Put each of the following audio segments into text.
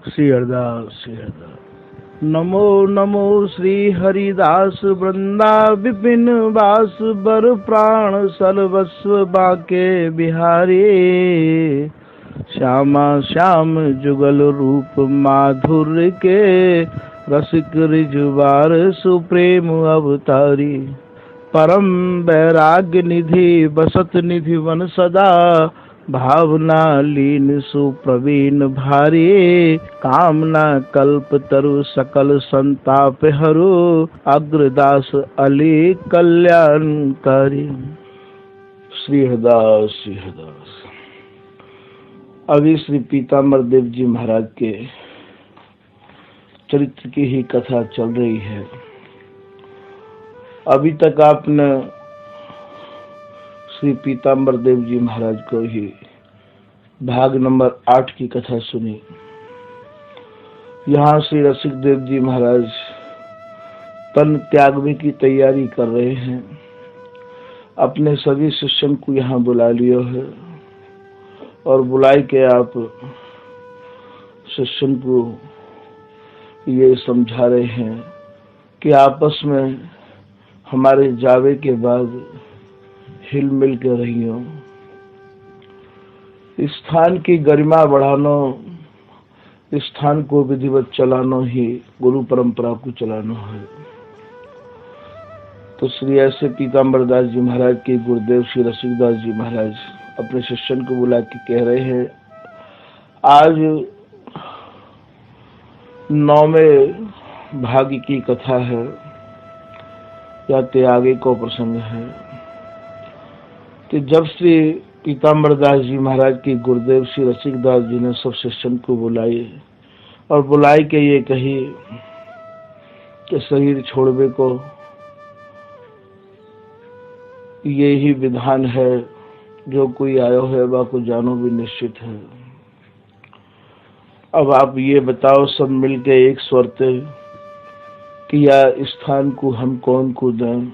श्री हरिदास श्री हरिदास। नमो नमो श्री हरिदास वृंदा विपिन वास बर प्राण सर्वस्व बाके बिहारी। श्यामा श्याम जुगल रूप माधुर्य के रसिक रिजवार सुप्रेम अवतारी। परम वैराग्य निधि बसत निधि वन सदा भावना लीन सुप्रवीण भारी। कामना कल्प तरु सकल संताप हरु अग्रदास अली कल्याणकारी। श्री हरिदास श्री हरिदास। अभी श्री पीताम्बर देव जी महाराज के चरित्र की ही कथा चल रही है। अभी तक आपने श्री पीताम्बर देव जी महाराज को ही भाग नंबर 8 की कथा सुनी। यहाँ श्री रसिक देव जी महाराज तन त्यागने की तैयारी कर रहे हैं। अपने सभी शिष्यों को यहाँ बुला लिया है और बुलाए के आप शिष्यों को ये समझा रहे हैं कि आपस में हमारे जावे के बाद हिल मिल के रहियो। स्थान की गरिमा बढ़ाना, स्थान को विधिवत चलाना ही गुरु परंपरा को चलाना है। तो श्री ऐसे पीताम्बर दास जी महाराज के गुरुदेव श्री रसिकदास जी महाराज अपने शिष्यन को बुला के कह रहे हैं, आज 9वें भाग की कथा है या त्यागे को प्रसंग है। तो जब श्री पीताम्बर दास जी महाराज के गुरुदेव श्री रसिकदास जी ने सब शिष्यों को बुलाए और बुलाए के ये कही कि शरीर छोड़वे को ये ही विधान है, जो कोई आयो है वह को जानो भी निश्चित है। अब आप ये बताओ सब मिलके एक स्वरते कि या स्थान को हम कौन को दें।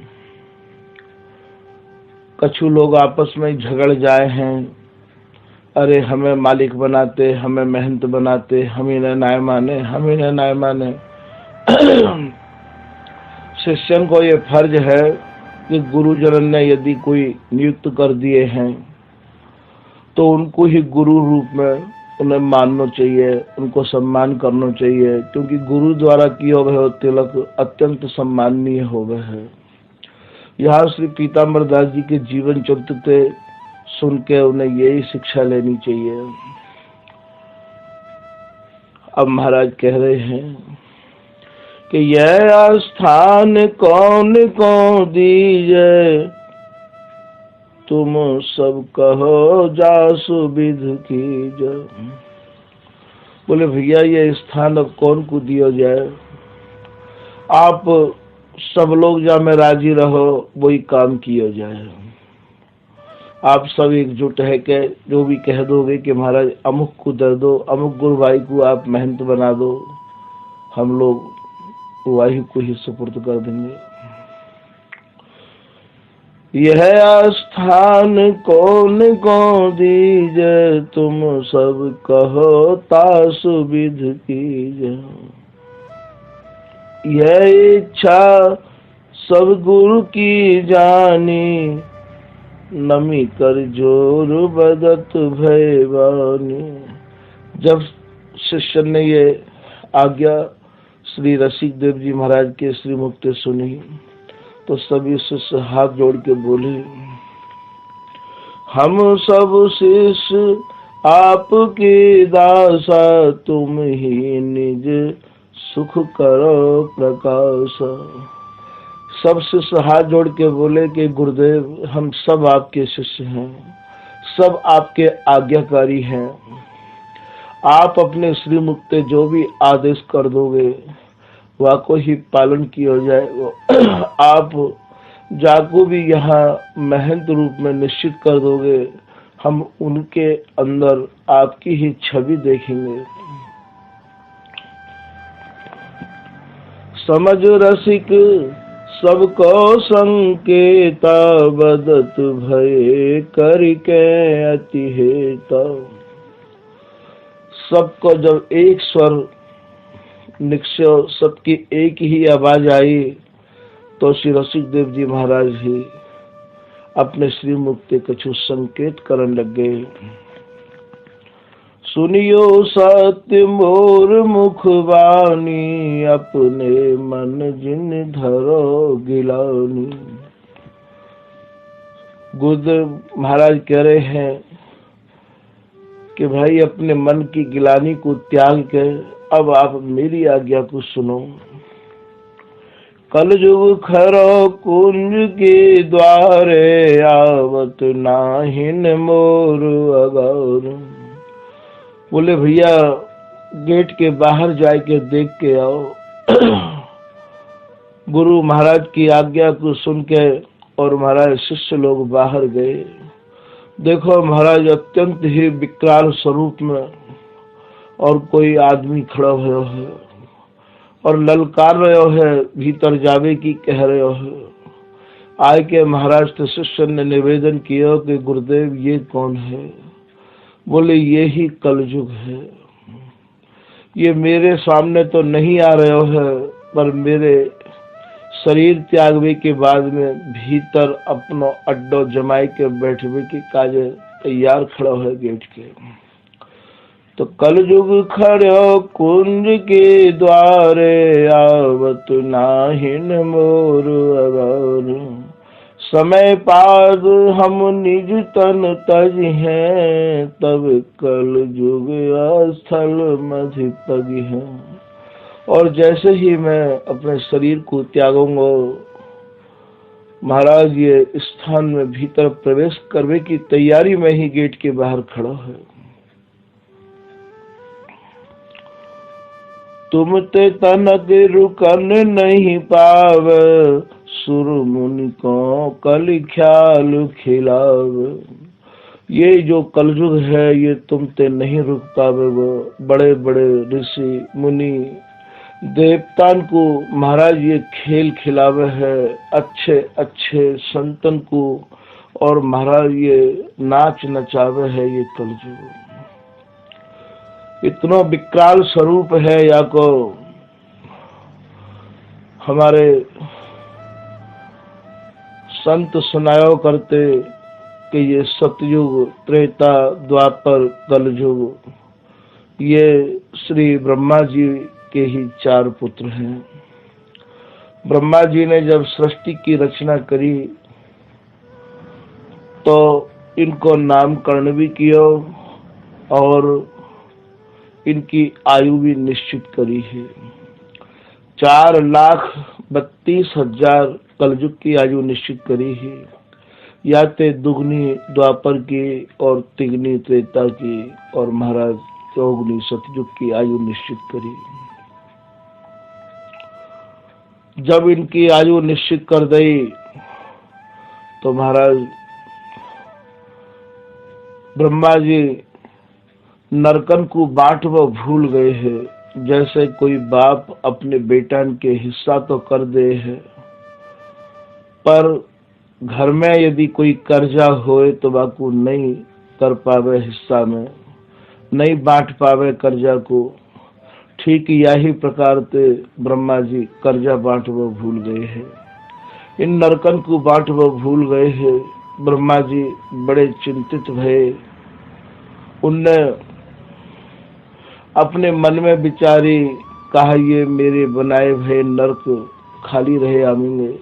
कछु लोग आपस में झगड़ जाए हैं, अरे हमें मालिक बनाते, हमें मेहनत बनाते, हम इन्हें नाय माने, हम इन्हें नाय माने। शिष्यन को ये फर्ज है कि गुरुजन ने यदि कोई नियुक्त कर दिए हैं तो उनको ही गुरु रूप में उन्हें मानना चाहिए, उनको सम्मान करना चाहिए, क्योंकि गुरु द्वारा किया हुआ तिलक अत्यंत सम्माननीय हो गए है। यहाँ श्री पीताम्बर दास जी के जीवन चरित्र सुन के उन्हें यही शिक्षा लेनी चाहिए। अब महाराज कह रहे हैं कि यह स्थान कौन को दीजे, तुम सब कहो जासु विध कीजे। बोले भैया ये स्थान अब कौन को दिया जाए, आप सब लोग जा में राजी रहो, वही काम किया जाए। आप सब एकजुट है के जो भी कह दोगे कि महाराज अमुक को दे दो, अमुक गुरु भाई को आप मेहनत बना दो, हम लोग वही को ही सुपुर्द कर देंगे। यह स्थान कौन को दीजे, तुम सब कहो तासु विध कीजे। यह इच्छा सब गुरु की जानी, नमी कर जोर बदत भयवानी। जब शिष्य ने ये आज्ञा श्री रसिक देव जी महाराज के श्री मुक्ति सुनी तो सभी शिष्य हाथ जोड़ के बोले, हम सब शिष्य आपके दासा, तुम ही निज सुख करो प्रकाश। सब शिष्य हाथ जोड़ के बोले कि गुरुदेव हम सब आपके शिष्य हैं, सब आपके आज्ञाकारी हैं। आप अपने श्री मुक्ते जो भी आदेश कर दोगे वह को ही पालन किया जाए। आप जाको भी यहाँ महंत रूप में निश्चित कर दोगे, हम उनके अंदर आपकी ही छवि देखेंगे। समझ रसिक सबको संकेता, बदत भय करके अति हेता। सबको जब एक स्वर निश्चय, सबकी एक ही आवाज आई, तो श्री रसिक देव जी महाराज ही अपने श्रीमुख ते कछु संकेत करन लग गए। सुनियो सत्य मोर मुख वाणी, अपने मन जिन धरो गिलानी। गुरुदेव महाराज कह रहे हैं कि भाई अपने मन की गिलानी को त्याग के अब आप मेरी आज्ञा को सुनो। कलयुग खरो कुंज के द्वारे, आवत नाहिन मोर अगौर। बोले भैया गेट के बाहर जाके देख के आओ। गुरु महाराज की आज्ञा को सुन के और महाराज शिष्य लोग बाहर गए। देखो महाराज अत्यंत ही विकराल स्वरूप में और कोई आदमी खड़ा हुआ है और ललकार रहे है, भीतर जावे की कह रहे है। आय के महाराज के शिष्य ने निवेदन किया कि गुरुदेव ये कौन है? बोले ये ही कलयुग है। ये मेरे सामने तो नहीं आ रहे है, पर मेरे शरीर त्यागवे के बाद में भीतर अपनो अड्डो जमाए के बैठवे की काजे तैयार खड़ा है गेट के। तो कलयुग खड़ो कुंज के द्वारे, आवत नाहिन मोर अगौर। समय पाद हम निज तन तज हैं, तब कलयुग स्थल मधि पग हैं। और जैसे ही मैं अपने शरीर को त्यागूंगा, महाराज ये स्थान में भीतर प्रवेश करने की तैयारी में ही गेट के बाहर खड़ा है। तुम ते तनक रुकन नहीं पाव, सुर मुनि को कल ख्याल खिलाव। ये जो कलयुग है ये तुम ते नहीं रुक पावे। वो बड़े बड़े ऋषि मुनि देवतान को महाराज ये खेल खिलावे है, अच्छे अच्छे संतन को, और महाराज ये नाच नचावे है। ये कलयुग इतना विकराल स्वरूप है। या को हमारे संत सुनायो करते कि ये सतयुग, त्रेता, द्वापर, कलयुग, ये श्री ब्रह्मा जी के ही 4 पुत्र हैं। ब्रह्मा जी ने जब सृष्टि की रचना करी तो इनको नामकरण भी किया और इनकी आयु भी निश्चित करी है। 4,32,000 कलयुग की आयु निश्चित करी है। या ते दुगनी द्वापर की और तिगनी त्रेता की और महाराज चौगुनी सतयुग की आयु निश्चित करी। जब इनकी आयु निश्चित कर दी तो महाराज ब्रह्मा जी नरकन को बांटवा भूल गए हैं। जैसे कोई बाप अपने बेटा के हिस्सा तो कर दे है, पर घर में यदि कोई कर्जा होए तो बाकू नहीं कर पावे, हिस्सा में नहीं बांट पावे कर्जा को। ठीक यही प्रकार से ब्रह्मा जी कर्जा बांटवा भूल गए हैं। इन नरकन को बांटवा भूल गए हैं। ब्रह्मा जी बड़े चिंतित भये। उनने अपने मन में विचारी, कहा ये मेरे बनाए भये नरक खाली रहे आमेंगे।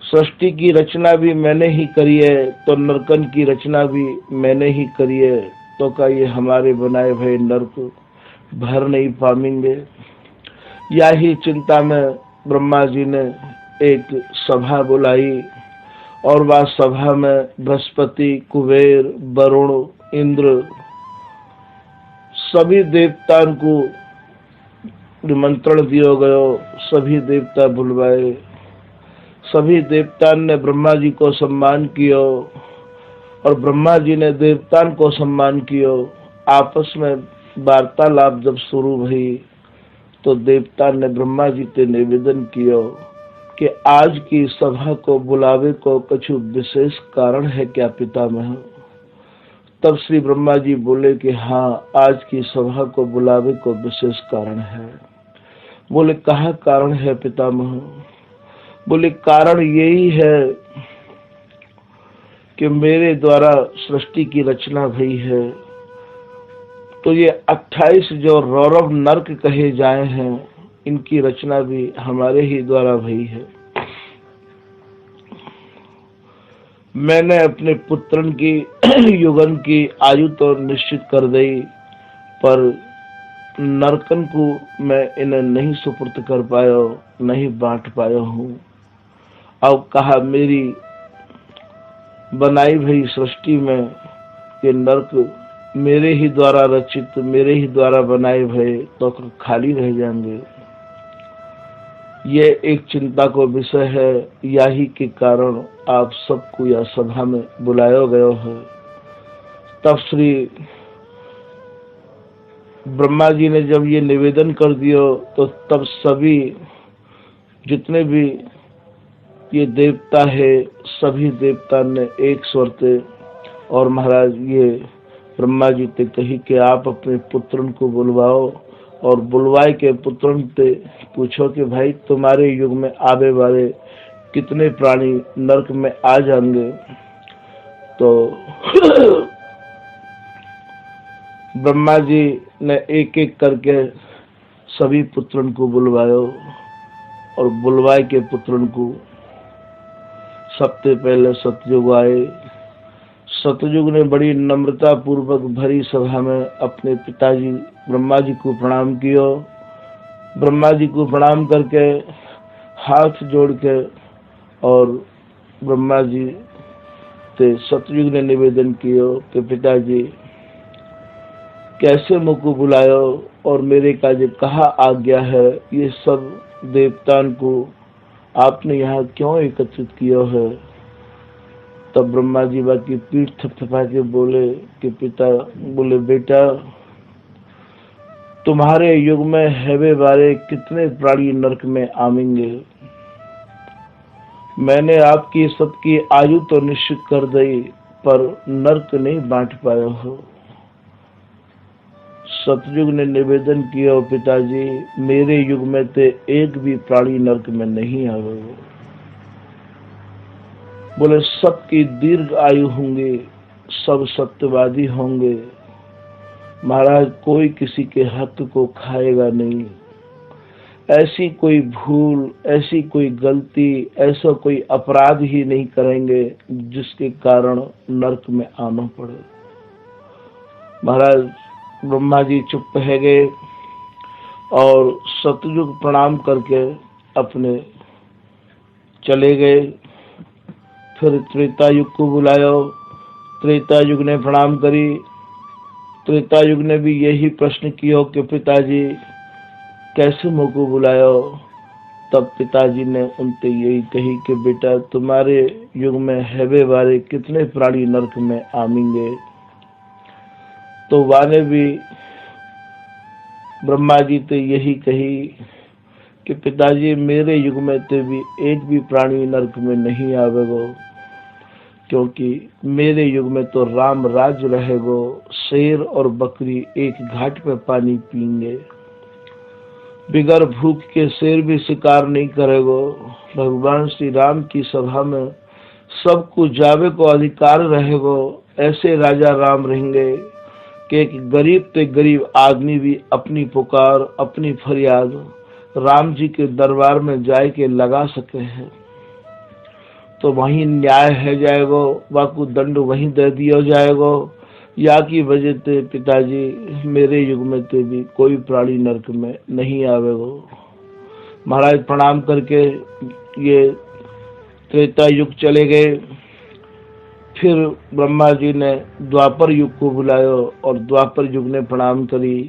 सृष्टि की रचना भी मैंने ही करी है, तो नरकन की रचना भी मैंने ही करी है, तो क्या ये हमारे बनाए भये नरक भर नहीं पाएंगे? यही चिंता में ब्रह्मा जी ने एक सभा बुलाई और वह सभा में बृहस्पति, कुबेर, वरुण, इंद्र सभी देवताओं को निमंत्रण दिया गया। सभी देवता बुलवाए। सभी देवताओं ने ब्रह्मा जी को सम्मान किया और ब्रह्मा जी ने देवताओं को सम्मान किया। आपस में वार्तालाप जब शुरू हुई तो देवता ने ब्रह्मा जी से निवेदन किया कि आज की सभा को बुलावे को कुछ विशेष कारण है क्या पितामह? तब श्री ब्रह्मा जी बोले कि हाँ, आज की सभा को बुलावे को विशेष कारण है। बोले कहाँ कारण है पितामह? बोले कारण यही है कि मेरे द्वारा सृष्टि की रचना भई है, तो ये 28 जो रौरव नरक कहे जाए हैं, इनकी रचना भी हमारे ही द्वारा भई है। मैंने अपने पुत्रन की युगन की आयु तो निश्चित कर दी, पर नरकन को मैं इन्हें नहीं सुपुर्द कर पाया, नहीं बांट पाया हूँ। अब कहा मेरी बनाई भई सृष्टि में ये नरक मेरे ही द्वारा रचित, मेरे ही द्वारा बनाए भये तो खाली रह जाएंगे। ये एक चिंता को विषय है, यही के कारण आप सबको यह सभा में बुलाया गया है। तब श्री ब्रह्मा जी ने जब ये निवेदन कर दिया, तो तब सभी जितने भी ये देवता है, सभी देवता ने एक स्वर से और महाराज ये ब्रह्मा जी से कही कि आप अपने पुत्रन को बुलवाओ, और बुलवाए के पुत्रन से पूछो कि भाई तुम्हारे युग में आवे वाले कितने प्राणी नरक में आ जाएंगे। तो ब्रह्मा जी ने एक एक करके सभी पुत्रन को बुलवायो, और बुलवाए के पुत्रन को सबसे पहले सतयुग आए। सतयुग ने बड़ी नम्रता पूर्वक भरी सभा में अपने पिताजी ब्रह्मा जी को प्रणाम किया। ब्रह्मा जी को प्रणाम करके हाथ जोड़ के और ब्रह्मा जी से सतयुग ने निवेदन किया कि पिताजी कैसे मुझको बुलायो और मेरे का जो कहा आज्ञा है, ये सब देवताओं को आपने यहाँ क्यों एकत्रित किया है। तब ब्रह्मा जी बाकी पीठ थपथपा के बोले कि पिता, बोले बेटा तुम्हारे युग में हैवे बारे कितने प्राणी नरक में आवेंगे। मैंने आपकी सबकी आयु तो निश्चित कर दी, पर नरक नहीं बांट पाया हो। सतयुग ने निवेदन किया पिताजी मेरे युग में ते एक भी प्राणी नरक में नहीं आवेगा। बोले सबकी दीर्घ आयु होंगे, सब सत्यवादी होंगे महाराज, कोई किसी के हक को खाएगा नहीं। ऐसी कोई भूल, ऐसी कोई गलती, ऐसा कोई अपराध ही नहीं करेंगे जिसके कारण नरक में आना पड़े। महाराज ब्रह्मा जी चुप रह गए और सतयुग प्रणाम करके अपने चले गए। फिर त्रेता युग को बुलाया, त्रेता युग ने प्रणाम करी। त्रेता युग ने भी यही प्रश्न किया कि पिताजी कैसे मुझको बुलाया। तब पिताजी ने उनसे यही कही कि बेटा तुम्हारे युग में हैवे वाले कितने प्राणी नरक में आवेंगे। तो वाने भी ब्रह्मा जी से यही कही कि पिताजी मेरे युग में ते भी एक भी प्राणी नरक में नहीं आवेगा, क्योंकि मेरे युग में तो राम राज्य रहेगा। शेर और बकरी एक घाट पे पानी पीएंगे, बिगर भूख के शेर भी शिकार नहीं करेगा। भगवान श्री राम की सभा में सबको जावे को अधिकार रहेगा। ऐसे राजा राम रहेंगे कि एक गरीब से गरीब आदमी भी अपनी पुकार, अपनी फरियाद राम जी के दरबार में जाए के लगा सके हैं, तो वहीं न्याय है जाएगा, वाकु दंड वहीं दे दिया जाएगा। या की वजह से पिताजी मेरे युग में ते भी कोई प्राणी नरक में नहीं आवेगा। महाराज प्रणाम करके ये त्रेता युग चले गए। फिर ब्रह्मा जी ने द्वापर युग को बुलाया और द्वापर युग ने प्रणाम करी।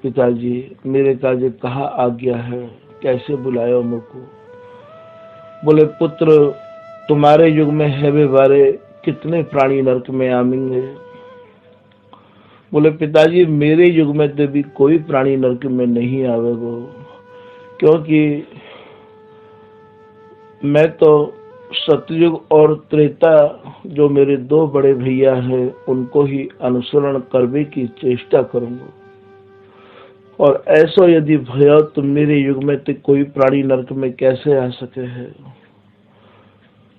पिताजी मेरे का जो कहा आज्ञा है, कैसे बुलाया मुझको। बोले पुत्र तुम्हारे युग में हैवे बारे कितने प्राणी नरक में आवेंगे। बोले पिताजी मेरे युग में तो भी कोई प्राणी नरक में नहीं आवेगा, क्योंकि मैं तो सतयुग और त्रेता जो मेरे दो बड़े भैया हैं उनको ही अनुसरण करने की चेष्टा करूंगा। और ऐसा यदि भयो तो मेरे युग में तो कोई प्राणी नरक में कैसे आ सके है।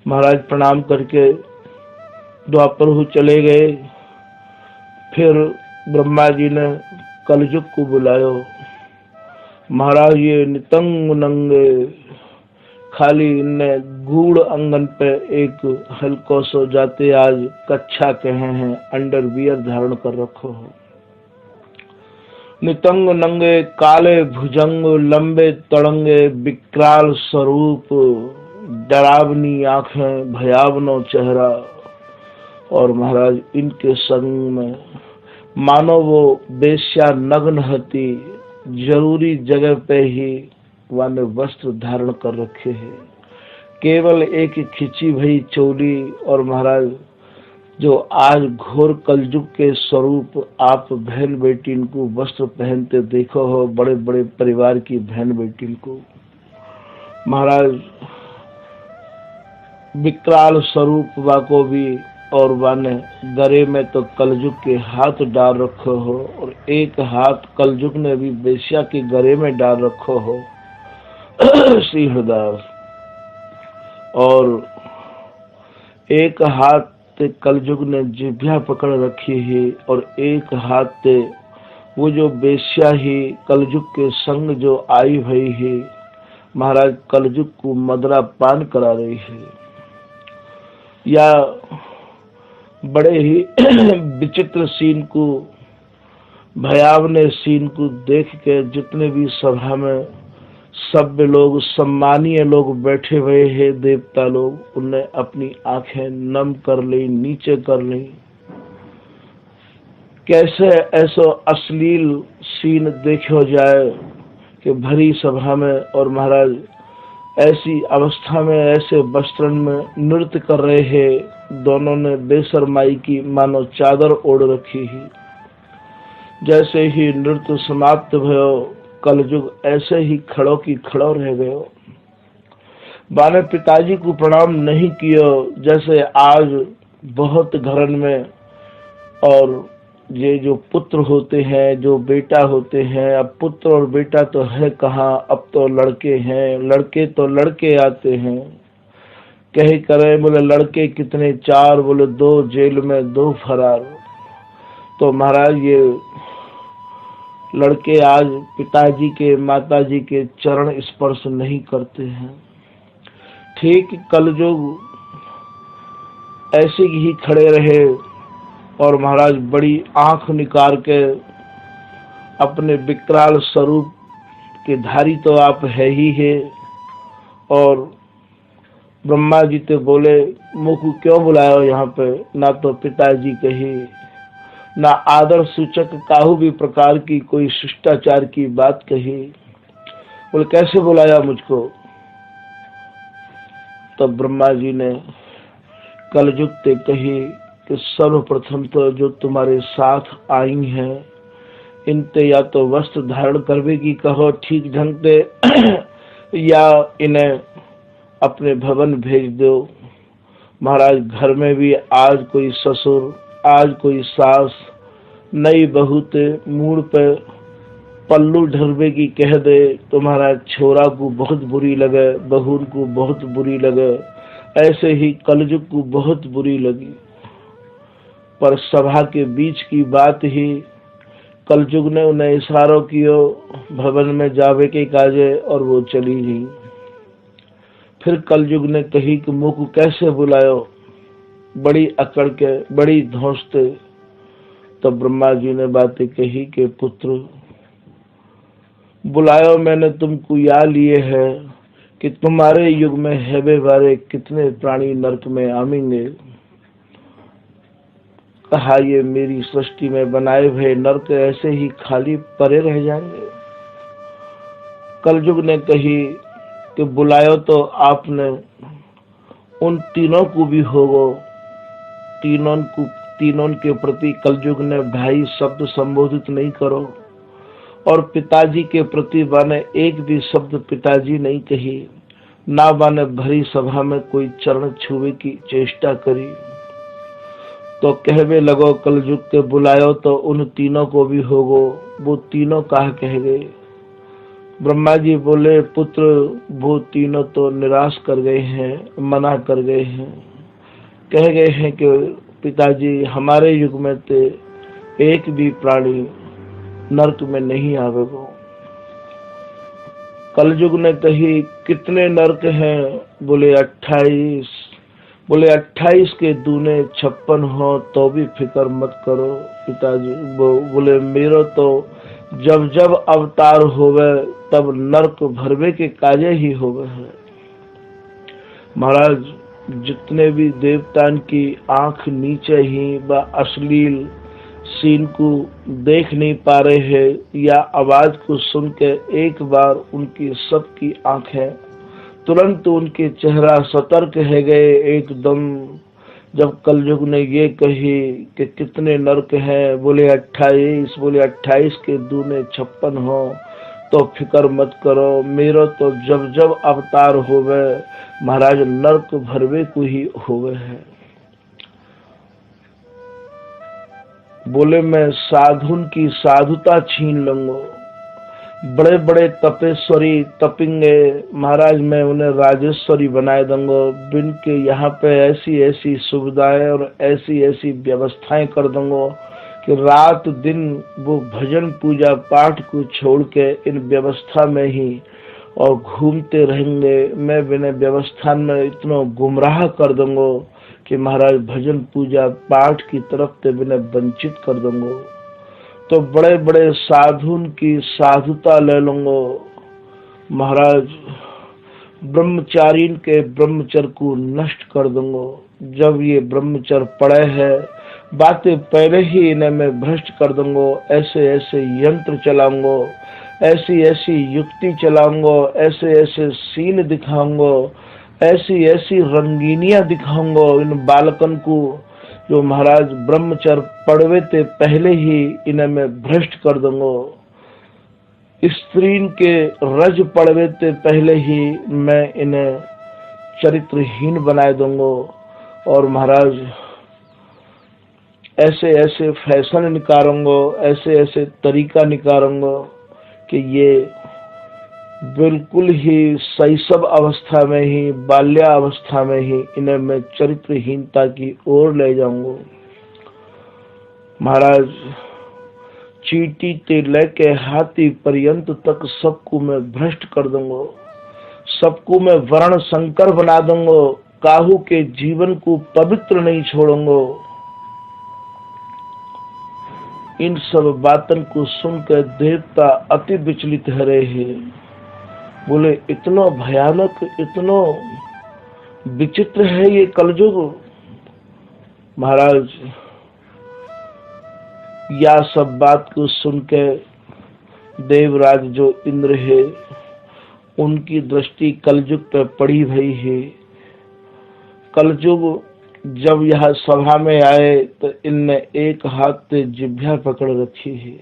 महाराज प्रणाम करके द्वापर हो चले गए। फिर ब्रह्मा जी ने कलयुग को बुलायो। महाराज ये नितंग नंगे खाली इनने गूढ़ अंगन पे एक हल्को सो जाते आज कच्छा कहे हैं अंडरवियर धारण कर रखो हो। नितंग नंगे काले भुजंग लंबे तड़ंगे विकराल स्वरूप डरावनी आंखें भयावनो चेहरा। और महाराज इनके संग में मानो वो बेश्या नग्न हती जरूरी जगह पे ही वाने वस्त्र धारण कर रखे हैं। केवल एक खिंची भई चोली। और महाराज जो आज घोर कलयुग के स्वरूप आप बहन बेटी इनको वस्त्र पहनते देखो हो, बड़े बड़े परिवार की बहन बेटी को महाराज विकराल स्वरूप वाको भी। और वाने गले में तो कलयुग के हाथ डाल रखो हो और एक हाथ कलयुग ने भी बेश्या के गले में डाल रखो हो श्री हृदय। और एक हाथ ते कलयुग ने जिभ्या पकड़ रखी है और एक हाथ ते वो जो बेश्या ही कलयुग के संग जो आई हुई है महाराज कलयुग को मदरा पान करा रही है। या बड़े ही विचित्र सीन को भयावने सीन को देख के जितने भी सभा में सभ्य लोग सम्मानीय लोग बैठे हुए हैं देवता लोग उनने अपनी आंखें नम कर ली नीचे कर ली। कैसे ऐसा अश्लील सीन देखो जाए कि भरी सभा में और महाराज ऐसी अवस्था में ऐसे वस्त्रन में नृत्य कर रहे हैं। दोनों ने बेशर्माई की मानो चादर ओढ़ रखी है। जैसे ही नृत्य समाप्त भयो कलयुग ऐसे ही खड़ो की खड़ो रह गयो। बाने पिताजी को प्रणाम नहीं कियो। जैसे आज बहुत घरन में और ये जो पुत्र होते हैं जो बेटा होते हैं, अब पुत्र और बेटा तो है कहाँ, अब तो लड़के हैं। लड़के तो लड़के आते हैं कहे करे बोले लड़के कितने चार, बोले दो जेल में दो फरार। तो महाराज ये लड़के आज पिताजी के माताजी के चरण स्पर्श नहीं करते हैं। ठीक कलयुग ऐसे ही खड़े रहे और महाराज बड़ी आंख निकाल के अपने विकराल स्वरूप के धारी तो आप है ही है। और ब्रह्मा जी तो बोले मुख क्यों बुलायो यहाँ पे, ना तो पिताजी कही ना आदर सूचक काहू भी प्रकार की कोई शिष्टाचार की बात कही। बोले कैसे बुलाया मुझको। तब ब्रह्मा जी ने कलयुग ते कही कि सर्वप्रथम तो जो तुम्हारे साथ आई हैं इनते या तो वस्त्र धारण करवे की कहो ठीक ढंग से या इन्हें अपने भवन भेज दो। महाराज घर में भी आज कोई ससुर आज कोई सास नई बहू ते मुड़ पे पल्लू ढरवे की कह दे तो महाराज छोरा को बहुत बुरी लगे बहू को बहुत बुरी लगे। ऐसे ही कलयुग को बहुत बुरी लगी। पर सभा के बीच की बात ही कलयुग ने उन्हें इशारों कियो भवन में जावे के काजे और वो चली गई। फिर कलयुग ने कही कि मुख कैसे बुलायो, बड़ी अकड़ के बड़ी धौंसते। तब ब्रह्मा जी ने बातें कही कि पुत्र बुलायो मैंने तुमको या लिए है कि तुम्हारे युग में हेबे बारे कितने प्राणी नरक में आमेंगे। कहा ये मेरी सृष्टि में बनाए हुए नरक ऐसे ही खाली परे रह जाएंगे। कलयुग ने कही कि बुलायो तो आपने उन तीनों को भी होगो। तीनों के प्रति कलयुग ने भाई शब्द संबोधित नहीं करो और पिताजी के प्रति मैंने एक भी शब्द पिताजी नहीं कही। ना माने भरी सभा में कोई चरण छुए की चेष्टा करी, तो कहवे लगो कलयुग के बुलायो तो उन तीनों को भी होगो। वो तीनों कहा कह गए। ब्रह्मा जी बोले पुत्र वो तीनों तो निराश कर गए हैं, मना कर गए हैं, कह गए हैं कि पिताजी हमारे युग में तो एक भी प्राणी नरक में नहीं आवेगो। कलयुग ने कही कितने नरक हैं? बोले 28। बोले 28 के दूने 56 हो तो भी फिक्र मत करो पिताजी। बोले मेरो तो जब जब अवतार होवे तब नरक भरवे के काजे ही होवे है। महाराज जितने भी देवतान की आंख नीचे ही व अश्लील सीन को देख नहीं पा रहे हैं या आवाज को सुन के एक बार उनकी सबकी आंखें तुरंत उनके चेहरा सतर्क है गए एकदम। जब कलयुग ने ये कही कि कितने नरक हैं? बोले 28। बोले 28 के दूने 56 हो तो फिक्र मत करो, मेरो तो जब जब अवतार होवे महाराज नरक भरवे को ही होवे है। बोले मैं साधुन की साधुता छीन लूंगा, बड़े बड़े तपेश्वरी तपिंगे महाराज मैं उन्हें राजेश्वरी बनाए दूंगा। बिन के यहाँ पे ऐसी ऐसी सुविधाएं और ऐसी ऐसी व्यवस्थाएं कर दूंगा कि रात दिन वो भजन पूजा पाठ को छोड़ के इन व्यवस्था में ही और घूमते रहेंगे। मैं बिना व्यवस्था में इतना गुमराह कर दूंगा कि महाराज भजन पूजा पाठ की तरफ से बिना वंचित कर दूंगा। तो बड़े बड़े साधुन की साधुता ले लूंगा महाराज, ब्रह्मचारीन के ब्रह्मचर्य को नष्ट कर दूंगा। जब ये ब्रह्मचर्य पड़े हैं बातें पहले ही इन्हें मैं भ्रष्ट कर दूंगा। ऐसे ऐसे यंत्र चलाऊंगा, ऐसी ऐसी युक्ति चलाऊंगा, ऐसे ऐसे सीन दिखाऊंगा, ऐसी ऐसी रंगीनियां दिखाऊंगा इन बालकन को जो महाराज ब्रह्मचर्य पड़वे ते पहले ही इन्हें मैं भ्रष्ट कर दूंगा। स्त्रीन के रज पड़वे ते पहले ही मैं इन्हें चरित्रहीन बना दूंगा। और महाराज ऐसे ऐसे फैशन निकालूंगा, ऐसे ऐसे तरीका निकालूंगा कि ये बिल्कुल ही शैशव अवस्था में ही बाल्यावस्था में ही इन्हें मैं चरित्रहीनता की ओर ले जाऊंगा। महाराज चींटी ते लेके हाथी पर्यंत तक सबको मैं भ्रष्ट कर दूंगा, सबको मैं वर्ण संकर बना दूंगा, काहू के जीवन को पवित्र नहीं छोड़ूंगा। इन सब बातन को सुनकर देवता अति विचलित हो रहे हैं। बोले इतना भयानक इतना विचित्र है ये कलयुग। महाराज या सब बात को सुनकर देवराज जो इंद्र है उनकी दृष्टि कलयुग पर पड़ी हुई है। कलयुग जब यह सभा में आए तो इनने एक हाथ से जिभ्या पकड़ रखी है,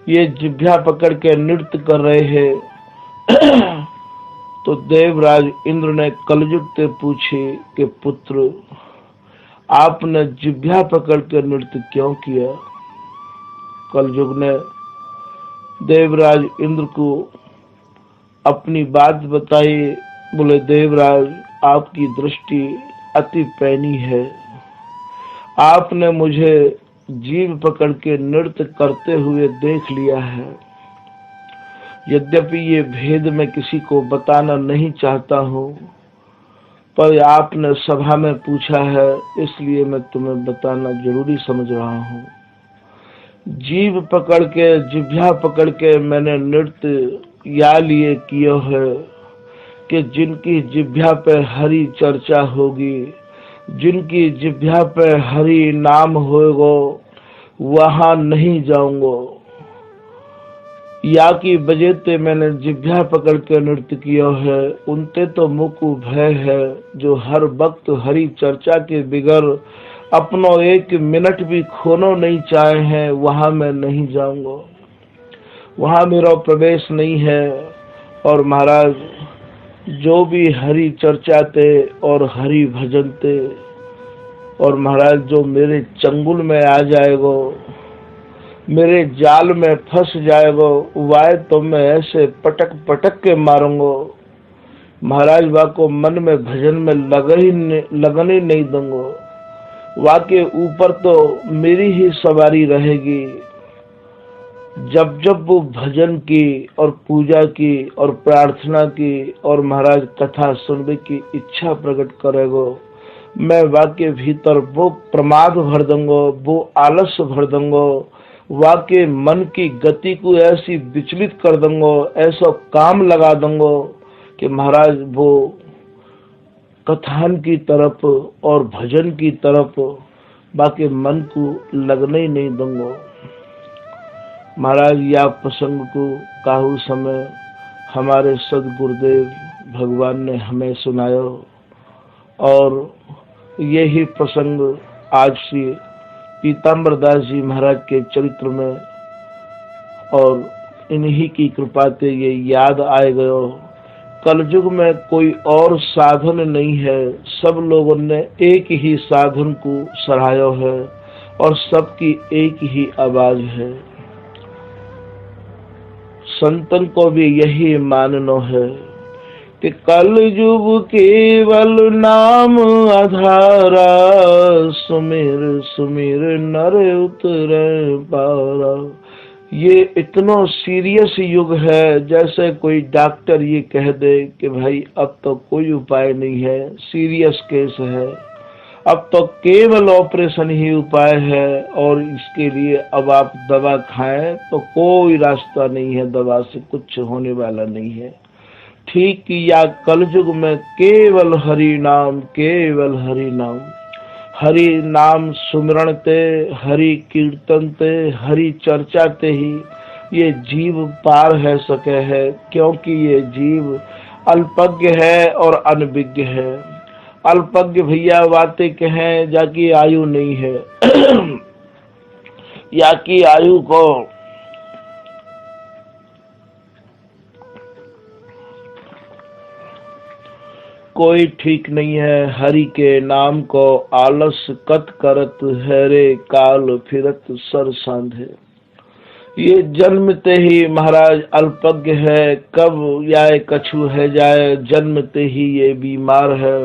ये जिभ्या पकड़ के नृत्य कर रहे हैं। तो देवराज इंद्र ने कलयुग से पूछे कि पुत्र आपने जिभ्या पकड़ कर नृत्य क्यों किया? कलयुग ने देवराज इंद्र को अपनी बात बताई। बोले देवराज आपकी दृष्टि अति पैनी है, आपने मुझे जीभ पकड़ के नृत्य करते हुए देख लिया है। यद्यपि ये भेद मैं किसी को बताना नहीं चाहता हूँ, पर आपने सभा में पूछा है इसलिए मैं तुम्हें बताना जरूरी समझ रहा हूँ। जीभ पकड़ के जिभ्या पकड़ के मैंने नृत्य या लिए किया है कि जिनकी जिभ्या पे हरि चर्चा होगी, जिनकी जिभ्या पे हरि नाम होगा वहां नहीं जाऊंगा। या की वजह से मैंने जिभ्या पकड़ के नृत्य किया है, उनते तो मुख भय है जो हर वक्त हरि चर्चा के बिगर अपनो एक मिनट भी खोनो नहीं चाहे हैं, वहां मैं नहीं जाऊंगा, वहां मेरा प्रवेश नहीं है। और महाराज जो भी हरि चर्चा ते और हरि भजन ते, और महाराज जो मेरे चंगुल में आ जाएगो, मेरे जाल में फंस जाएगो, वाय तो मैं ऐसे पटक पटक के मारूंगो महाराज। वा को मन में भजन में लगन ही नहीं दूंगो। वा के ऊपर तो मेरी ही सवारी रहेगी। जब जब वो भजन की और पूजा की और प्रार्थना की और महाराज कथा सुनने की इच्छा प्रकट करेगो, मैं वाके भीतर वो प्रमाद भर दूंगो, वो आलस्य भर दूंगो, वाके मन की गति को ऐसी विचलित कर दूंगो, ऐसा काम लगा दूंगो कि महाराज वो कथान की तरफ और भजन की तरफ बाकी मन को लगने ही नहीं दूंगो। महाराज या प्रसंग को काहू समय हमारे सदगुरुदेव भगवान ने हमें सुनायो, और यही प्रसंग आज श्री पीताम्बर दास जी महाराज के चरित्र में और इन्हीं की कृपा से ये याद आए गयो। कलयुग में कोई और साधन नहीं है, सब लोगों ने एक ही साधन को सराहायो है और सबकी एक ही आवाज है। संतन को भी यही माननो है कि कलयुग केवल नाम आधारा, सुमिर सुमिर नर उतरे पारा। ये इतना सीरियस युग है, जैसे कोई डॉक्टर ये कह दे कि भाई अब तो कोई उपाय नहीं है, सीरियस केस है, अब तो केवल ऑपरेशन ही उपाय है, और इसके लिए अब आप दवा खाएं तो कोई रास्ता नहीं है, दवा से कुछ होने वाला नहीं है। ठीक या कलयुग में केवल हरि नाम, केवल हरि नाम, हरि नाम सुमरण ते, हरि कीर्तन ते, हरि चर्चा ते ही ये जीव पार है सके है, क्योंकि ये जीव अल्पज्ञ है और अनभिज्ञ है। अल्पज्ञ भैया बातें कहें जाकी आयु नहीं है या की आयु को कोई ठीक नहीं है। हरि के नाम को आलस कत करत है रे, काल फिरत सर सांधे। ये जन्मते ही महाराज अल्पज्ञ है, कब या कछु है जाए, जन्मते ही ये बीमार है।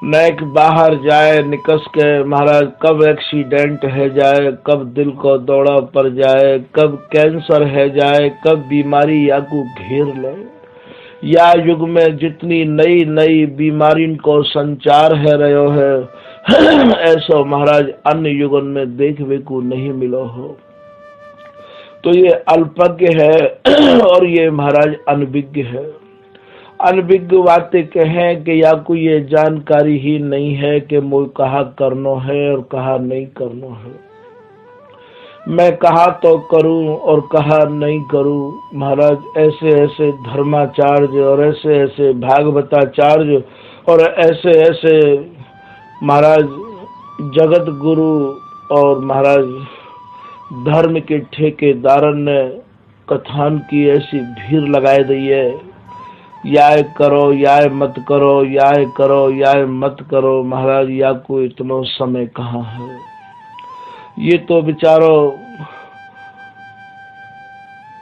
नैक बाहर जाए निकस के महाराज, कब एक्सीडेंट है जाए, कब दिल को दौड़ा पड़ जाए, कब कैंसर है जाए, कब बीमारी या को घेर ले। या युग में जितनी नई नई बीमारी को संचार है रहो है ऐसा महाराज अन्य युगों में देखने को नहीं मिलो हो। तो ये अल्पज्ञ है और ये महाराज अनभिज्ञ है। अनभिज्ञ बातें कहें कि या कोई ये जानकारी ही नहीं है कि मुझे कहा करनो है और कहा नहीं करनो है, मैं कहा तो करूं और कहा नहीं करूं। महाराज ऐसे ऐसे धर्माचार्य और ऐसे ऐसे भागवताचार्य और ऐसे ऐसे महाराज जगत गुरु और महाराज धर्म के ठेकेदारन ने कथान की ऐसी भीड़ लगाए दी है, याय करो याय मत करो, याय करो याय मत करो। महाराज या को इतना समय कहाँ है। ये तो बेचारो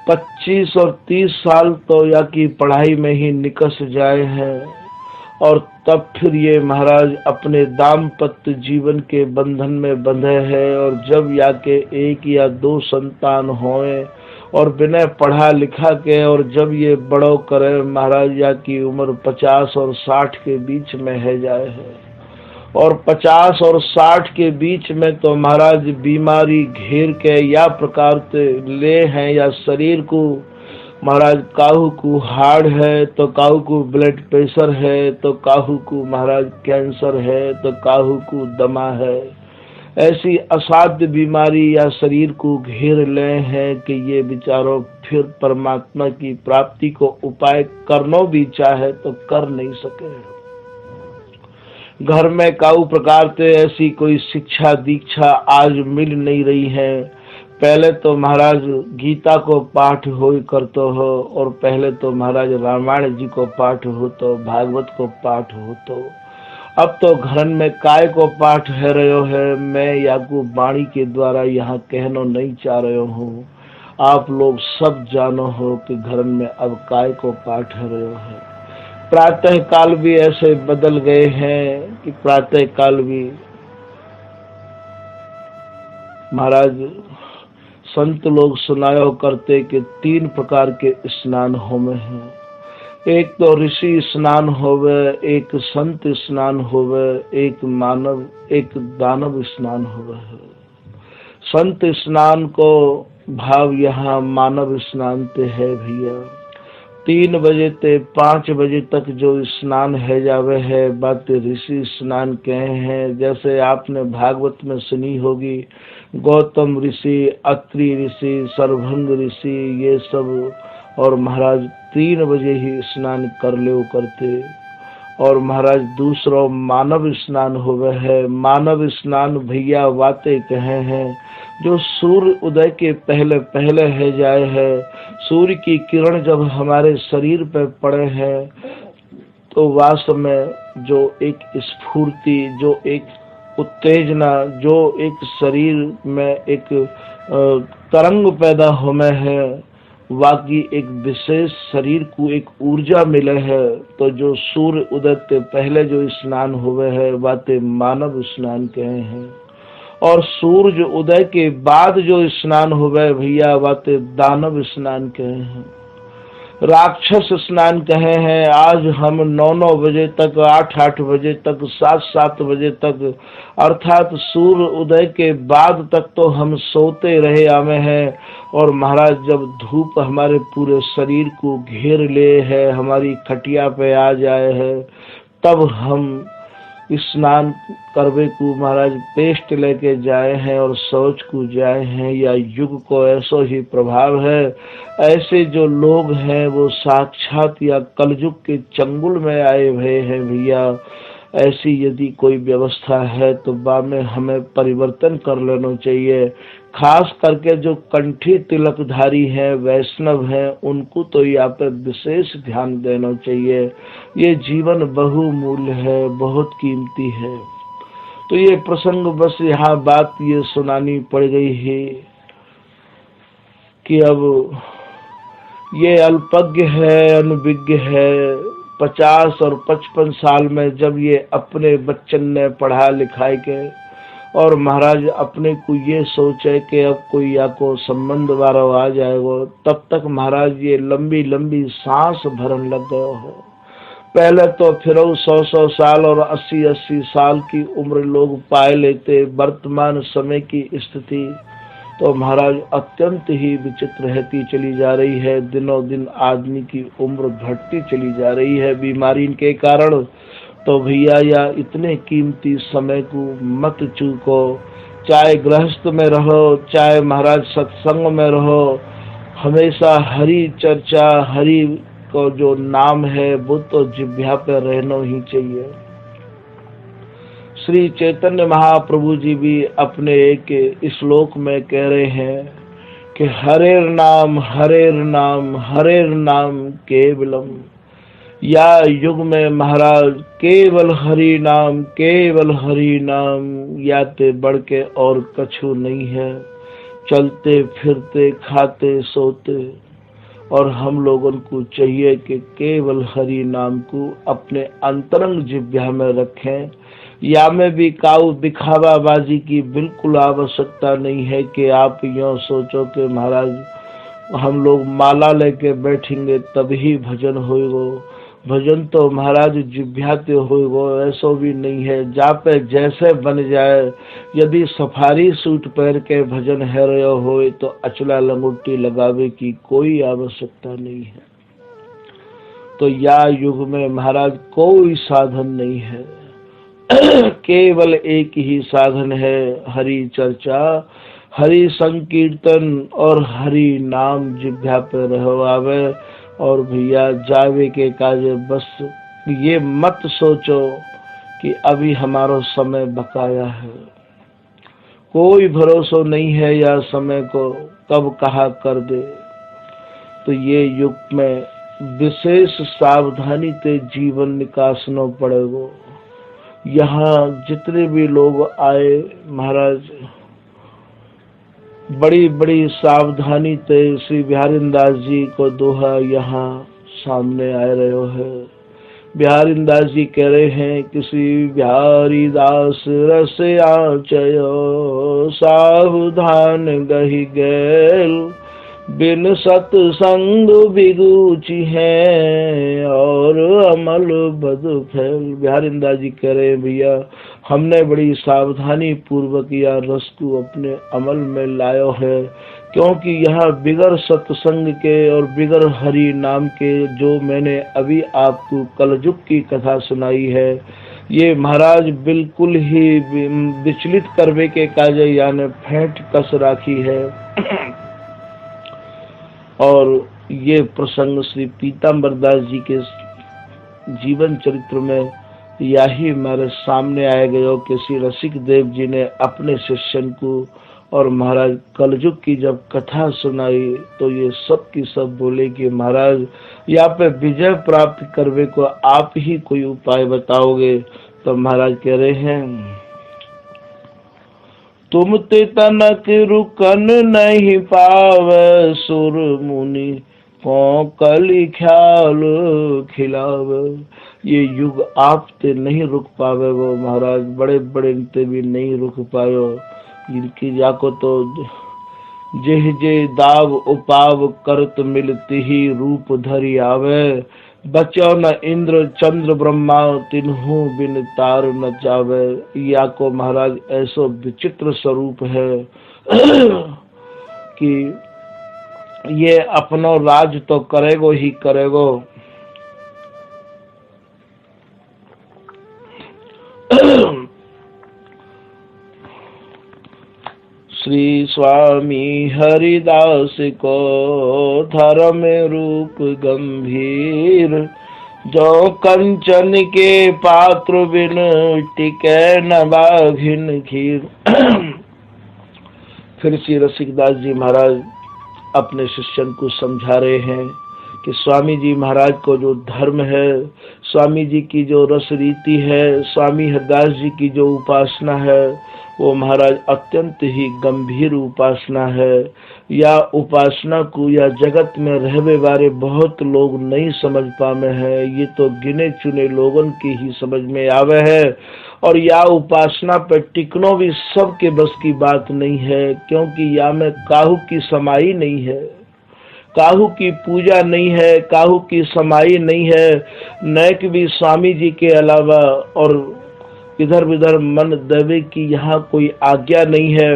25 और 30 साल तो या की पढ़ाई में ही निकस जाए हैं, और तब फिर ये महाराज अपने दाम्पत्य जीवन के बंधन में बंधे हैं। और जब या के 1 या 2 संतान होए और बिना पढ़ा लिखा के, और जब ये बड़ो करे महाराज या की उम्र 50 और 60 के बीच में है जाए है, और 50 और 60 के बीच में तो महाराज बीमारी घेर के या प्रकार से ले हैं, या शरीर को महाराज काहू को हार्ट है तो काहू को ब्लड प्रेशर है, तो काहू को महाराज कैंसर है, तो काहू को दमा है। ऐसी असाध्य बीमारी या शरीर को घेर ले हैं कि ये बेचारों फिर परमात्मा की प्राप्ति को उपाय करनो भी चाहे तो कर नहीं सके। घर में काऊ प्रकार से ऐसी कोई शिक्षा दीक्षा आज मिल नहीं रही है। पहले तो महाराज गीता को पाठ हो करतो हो, और पहले तो महाराज रामायण जी को पाठ हो तो, भागवत को पाठ हो तो। अब तो घरन में काय को पाठ है रहो है। मैं याकू वाणी के द्वारा यहाँ कहनो नहीं चाह रहे हूँ। आप लोग सब जानो हो कि घरन में अब काय को पाठ है रहो है। प्रातः काल भी ऐसे बदल गए हैं कि प्रातः काल भी महाराज संत लोग सुनायो करते कि 3 प्रकार के स्नान होवे हैं। एक तो ऋषि स्नान होवे, एक संत स्नान होवे, एक दानव स्नान होवे है। संत स्नान को भाव यहाँ मानव स्नान ते है भैया। 3 बजे ते 5 बजे तक जो स्नान है जावे है, बात ऋषि स्नान कहे हैं। जैसे आपने भागवत में सुनी होगी, गौतम ऋषि, अत्रि ऋषि, सर्वभंग ऋषि, ये सब। और महाराज 3 बजे ही स्नान कर ले करते। और महाराज दूसरा मानव स्नान होवे है। मानव स्नान भैया बातें कहे हैं जो सूर्य उदय के पहले पहले है जाए है। सूर्य की किरण जब हमारे शरीर पर पड़े हैं तो वास्तव में जो एक स्फूर्ति, जो एक उत्तेजना, जो एक शरीर में एक तरंग पैदा होमे है, वाकई एक विशेष शरीर को एक ऊर्जा मिले है। तो जो सूर्य उदय से पहले जो स्नान हुए है बातें मानव स्नान कहे हैं। और सूर्य उदय के बाद जो स्नान हुए भैया बातें दानव स्नान कहे हैं, राक्षस स्नान कहे हैं। आज हम 9-9 बजे तक, 8-8 बजे तक, 7-7 बजे तक, अर्थात सूर्य उदय के बाद तक तो हम सोते रहे आवे हैं। और महाराज जब धूप हमारे पूरे शरीर को घेर ले है, हमारी खटिया पे आ जाए है, तब हम स्नान करवे को महाराज पेस्ट लेके जाए हैं और शौच को जाए हैं। या युग को ऐसा ही प्रभाव है। ऐसे जो लोग हैं वो साक्षात या कलयुग के चंगुल में आए हुए हैं भैया। ऐसी यदि कोई व्यवस्था है तो में हमें परिवर्तन कर लेना चाहिए। खास करके जो कंठी तिलकधारी हैं, वैष्णव हैं, उनको तो यहाँ पे विशेष ध्यान देना चाहिए। ये जीवन बहुमूल्य है, बहुत कीमती है। तो ये प्रसंग बस यहाँ बात ये सुनानी पड़ गई है कि अब ये अल्पज्ञ है, अनभिज्ञ है। 50 और 55 साल में जब ये अपने बच्चन ने पढ़ा लिखाई के और महाराज अपने को ये सोचे कि अब कोई या को संबंध वारा आ जाएगा, तब तक महाराज ये लंबी लंबी सांस भरन लग गए हो। पहले तो फिर 100-100 साल और 80-80 साल की उम्र लोग पाए लेते। वर्तमान समय की स्थिति तो महाराज अत्यंत ही विचित्र रहती चली जा रही है। दिनों दिन आदमी की उम्र घटती चली जा रही है बीमारी के कारण। तो भैया या इतने कीमती समय को मत चूको। चाहे गृहस्थ में रहो, चाहे महाराज सत्संग में रहो, हमेशा हरि चर्चा, हरि को जो नाम है वो तो जिह्वा पे रहना ही चाहिए। श्री चैतन्य महाप्रभु जी भी अपने एक श्लोक में कह रहे हैं कि हरेर नाम हरेर नाम हरेर नाम केवलम। या युग में महाराज केवल हरि नाम, केवल हरि नाम, याते बढ़ के और कछु नहीं है। चलते फिरते खाते सोते और हम लोगों को चाहिए कि केवल हरि नाम को अपने अंतरंग जिह्वा में रखें। या में भी काऊ दिखावाबाजी की बिल्कुल आवश्यकता नहीं है कि आप यूँ सोचो कि महाराज हम लोग माला लेके बैठेंगे तभी भजन होएगो। भजन तो महाराज जिभ्याते होएगो, ऐसा भी नहीं है। जा पे जैसे बन जाए। यदि सफारी सूट पहन के भजन है रहे हो तो अचला लंगोटी लगावे की कोई आवश्यकता नहीं है। तो या युग में महाराज कोई साधन नहीं है, केवल एक ही साधन है, हरि चर्चा, हरि संकीर्तन और हरि नाम जिह्वा पे रहो आवे। और भैया जावे के काज बस ये मत सोचो कि अभी हमारा समय बकाया है। कोई भरोसा नहीं है या समय को कब कहा कर दे। तो ये युग में विशेष सावधानी से जीवन निकासना पड़ेगा। यहाँ जितने भी लोग आए महाराज बड़ी बड़ी सावधानी से श्री बिहारीदास जी को दोहा यहाँ सामने आ रहे है। बिहारीदास जी कह रहे हैं कि श्री बिहारी दास रस आचयो सावधान गही गैल बिन सत्संग बिगुची है और अमल बद फैल। बिहारीदास जी कह रहे हैं भैया हमने बड़ी सावधानी पूर्वक यह रस को अपने अमल में लायो है, क्योंकि यहाँ बिगर सत्संग के और बिगर हरि नाम के जो मैंने अभी आपको कलयुग की कथा सुनाई है, ये महाराज बिल्कुल ही विचलित करवे के काजे यानी फेंट कस राखी है। और ये प्रसंग श्री पीताम्बर दास जी के जीवन चरित्र में यही हमारे सामने आया गया कि श्री रसिक देव जी ने अपने शिष्यन को और महाराज कलयुग की जब कथा सुनाई तो ये सब की सब बोले कि महाराज यहाँ पे विजय प्राप्त करने को आप ही कोई उपाय बताओगे। तो महाराज कह रहे हैं तुम ते तनक रुकन नहीं पावे सुर मुनि को कली ख्याल खिलावे। ये युग आप ते नहीं रुक पावे वो महाराज बड़े बड़े ते भी नहीं रुक पायो। इनकी जाको तो जेह जे दाव उपाव करत मिलती ही रूप धरी आवे। बचो न इंद्र चंद्र ब्रह्मा तिन्हु बिन तार न जावे। या को महाराज ऐसो विचित्र स्वरूप है कि ये अपनो राज तो करेगो ही करेगो। श्री स्वामी हरिदास को धर्म रूप गंभीर जो कंचन के पात्र बिन टिके न बाघिन खीर। फिर श्री रसिकदास जी महाराज अपने शिष्यन को समझा रहे हैं कि स्वामी जी महाराज को जो धर्म है, स्वामी जी की जो रस रीति है, स्वामी हरदास जी की जो उपासना है वो महाराज अत्यंत ही गंभीर उपासना है। या उपासना को या जगत में रहने वाले बहुत लोग नहीं समझ पावे हैं, ये तो गिने चुने लोगों की ही समझ में आवे है। और या उपासना पर टिकनो भी सबके बस की बात नहीं है, क्योंकि या में काहू की समाई नहीं है, काहू की पूजा नहीं है, काहू की समाई नहीं है। नैक भी स्वामी जी के अलावा और इधर उधर मन देवे की यहाँ कोई आज्ञा नहीं है।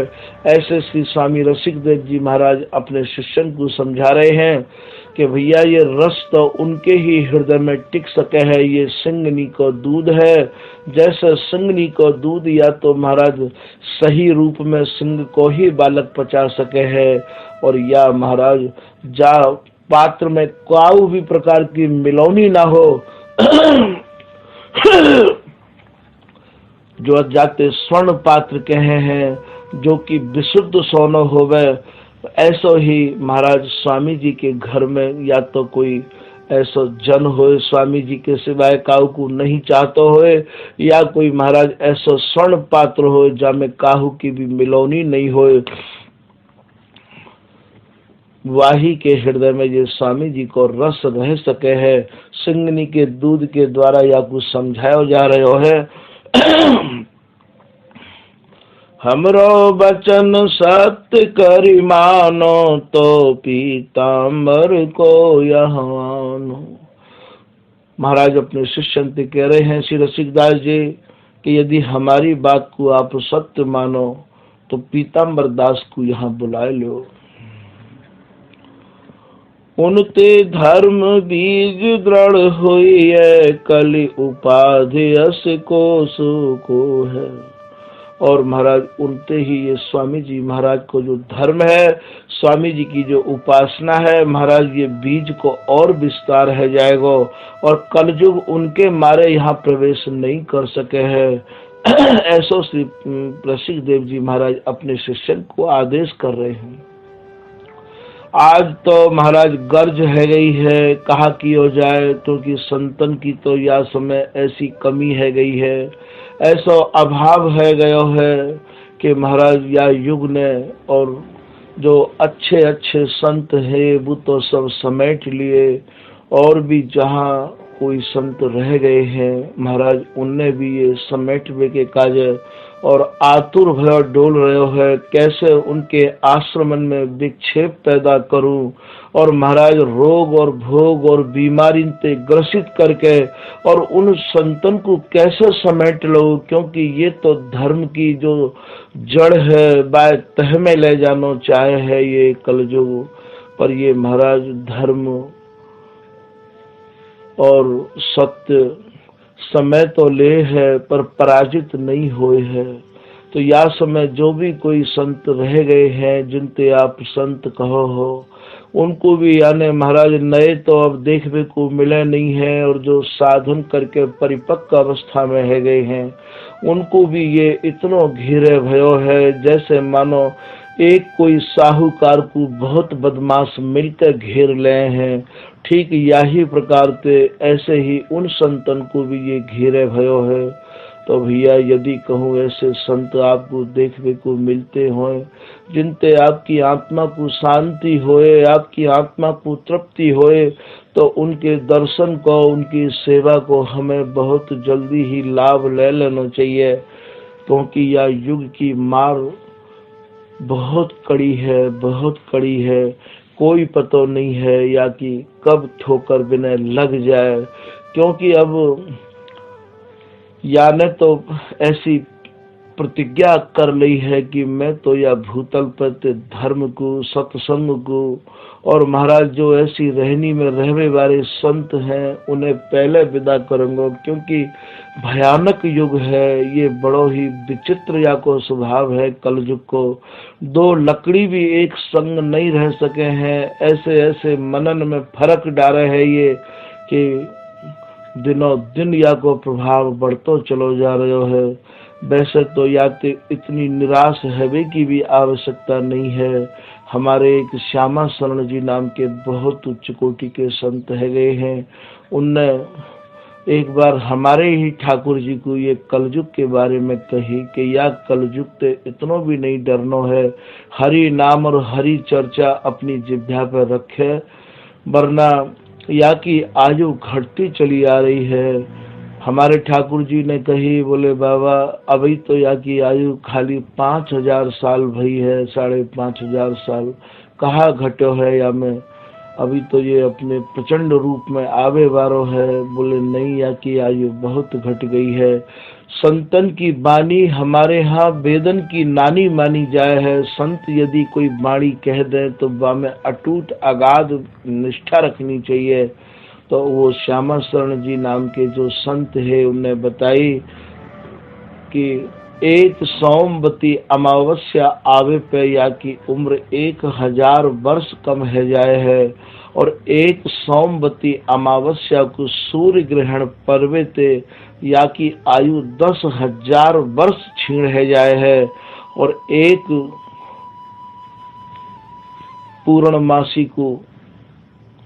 ऐसे श्री स्वामी रसिक देव जी महाराज अपने शिष्यन को समझा रहे हैं कि भैया ये रस तो उनके ही हृदय में टिक सके है। ये सिंगनी को दूध है, जैसे सिंगनी को दूध या तो महाराज सही रूप में सिंह को ही बालक पचा सके है, और या महाराज जा पात्र में काऊ भी प्रकार की मिलौनी ना हो जो जाते स्वर्ण पात्र कहे हैं जो कि विशुद्ध सोना होवे। ऐसो ही महाराज स्वामी जी के घर में या तो कोई ऐसो जन होए स्वामी जी के सिवाय काहू को नहीं चाहतो होए, या कोई महाराज ऐसो स्वर्ण पात्र होए जामे काहू की भी मिलौनी नहीं होए। वाही के हृदय में ये स्वामी जी को रस रह सके है। सिंगनी के दूध के द्वारा या कुछ समझाया जा रहे है। हमरो बचन सत्य करि मानो तो पीताम्बर को यहानो। महाराज अपने शिष्यन से कह रहे हैं श्री रसिकदास जी कि यदि हमारी बात को आप सत्य मानो तो पीताम्बर दास को यहाँ बुलाए लो। उनते धर्म बीज दृढ़ हुई है, कलि उपाधि अस को सुको है। और महाराज उनते ही ये स्वामी जी महाराज को जो धर्म है, स्वामी जी की जो उपासना है महाराज, ये बीज को और विस्तार है जाएगा और कलयुग उनके मारे यहाँ प्रवेश नहीं कर सके है। ऐसो श्री रसिक देव जी महाराज अपने शिष्य को आदेश कर रहे हैं। आज तो महाराज गर्ज है गई है, कहा की हो जाए, क्योंकि संतन की तो यह समय ऐसी कमी है गई है, ऐसा अभाव है गयो है कि महाराज या युग ने और जो अच्छे अच्छे संत है वो तो सब समेट लिए, और भी जहाँ कोई संत रह गए हैं महाराज उनने भी ये समेटवे के काज और आतुर भयो डोल रहे है, कैसे उनके आश्रमन में विक्षेप पैदा करूं और महाराज रोग और भोग और बीमारी से ग्रसित करके और उन संतन को कैसे समेट लो, क्योंकि ये तो धर्म की जो जड़ है बाय तह में ले जानो चाहे है ये कलयुग। पर ये महाराज धर्म और सत्य समय तो ले है पर पराजित नहीं हुए है। तो या समय जो भी कोई संत रह गए हैं जिनते आप संत कहो हो, उनको भी यानी महाराज नए तो अब देखने को मिले नहीं है, और जो साधन करके परिपक्व अवस्था में है गए हैं उनको भी ये इतना घेरे भयो है जैसे मानो एक कोई साहूकार को बहुत बदमाश मिलकर घेर ले हैं। ठीक यही प्रकार से ऐसे ही उन संतन को भी ये घेरे भयो है। तो भैया यदि कहूँ ऐसे संत आपको देखने को मिलते हों जिनते आपकी आत्मा को शांति होए, आपकी आत्मा को तृप्ति होए, तो उनके दर्शन को उनकी सेवा को हमें बहुत जल्दी ही लाभ ले लेना चाहिए, क्योंकि यह युग की मार बहुत कड़ी है, बहुत कड़ी है। कोई पता नहीं है या कि कब ठोकर बिना लग जाए, क्योंकि अब याने तो ऐसी प्रतिज्ञा कर ली है कि मैं तो या भूतल पर धर्म को सत्संग को और महाराज जो ऐसी रहनी में रहने वाले संत हैं उन्हें पहले विदा करूंगा, क्योंकि भयानक युग है ये, बड़ो ही विचित्र या को स्वभाव है कलयुग को। दो लकड़ी भी एक संग नहीं रह सके हैं, ऐसे ऐसे मनन में फर्क डाले है ये कि दिनों दिन या को प्रभाव बढ़तो चलो जा रहे है। वैसे तो या इतनी निराश है की भी आवश्यकता नहीं है। हमारे एक श्यामा शरण जी नाम के बहुत उच्च कोटि के संत है गए हैं, उनने एक बार हमारे ही ठाकुर जी को ये कलयुग के बारे में कही कि या कलयुग ते इतना भी नहीं डरनो है, हरि नाम और हरि चर्चा अपनी जिह्वा पर रखे, वरना या की आयु घटती चली आ रही है। हमारे ठाकुर जी ने कही, बोले बाबा अभी तो या की आयु खाली 5000 साल भई है, 5500 साल कहाँ घटो है या में, अभी तो ये अपने प्रचंड रूप में आवे वारो है। बोले नहीं या की आयु बहुत घट गई है। संतन की वाणी हमारे यहाँ वेदन की नानी मानी जाए है। संत यदि कोई वाणी कह दे तो वामें अटूट अगाध निष्ठा रखनी चाहिए। तो वो श्यामा शरण जी नाम के जो संत है उनने बताई कि एक सोमवती अमावस्या आवे पे या की उम्र 1000 वर्ष कम है जाए है, और एक सोमवती अमावस्या को सूर्य ग्रहण पर्वे ते या की आयु 10,000 वर्ष छीण है जाए है, और एक पूर्णमासी को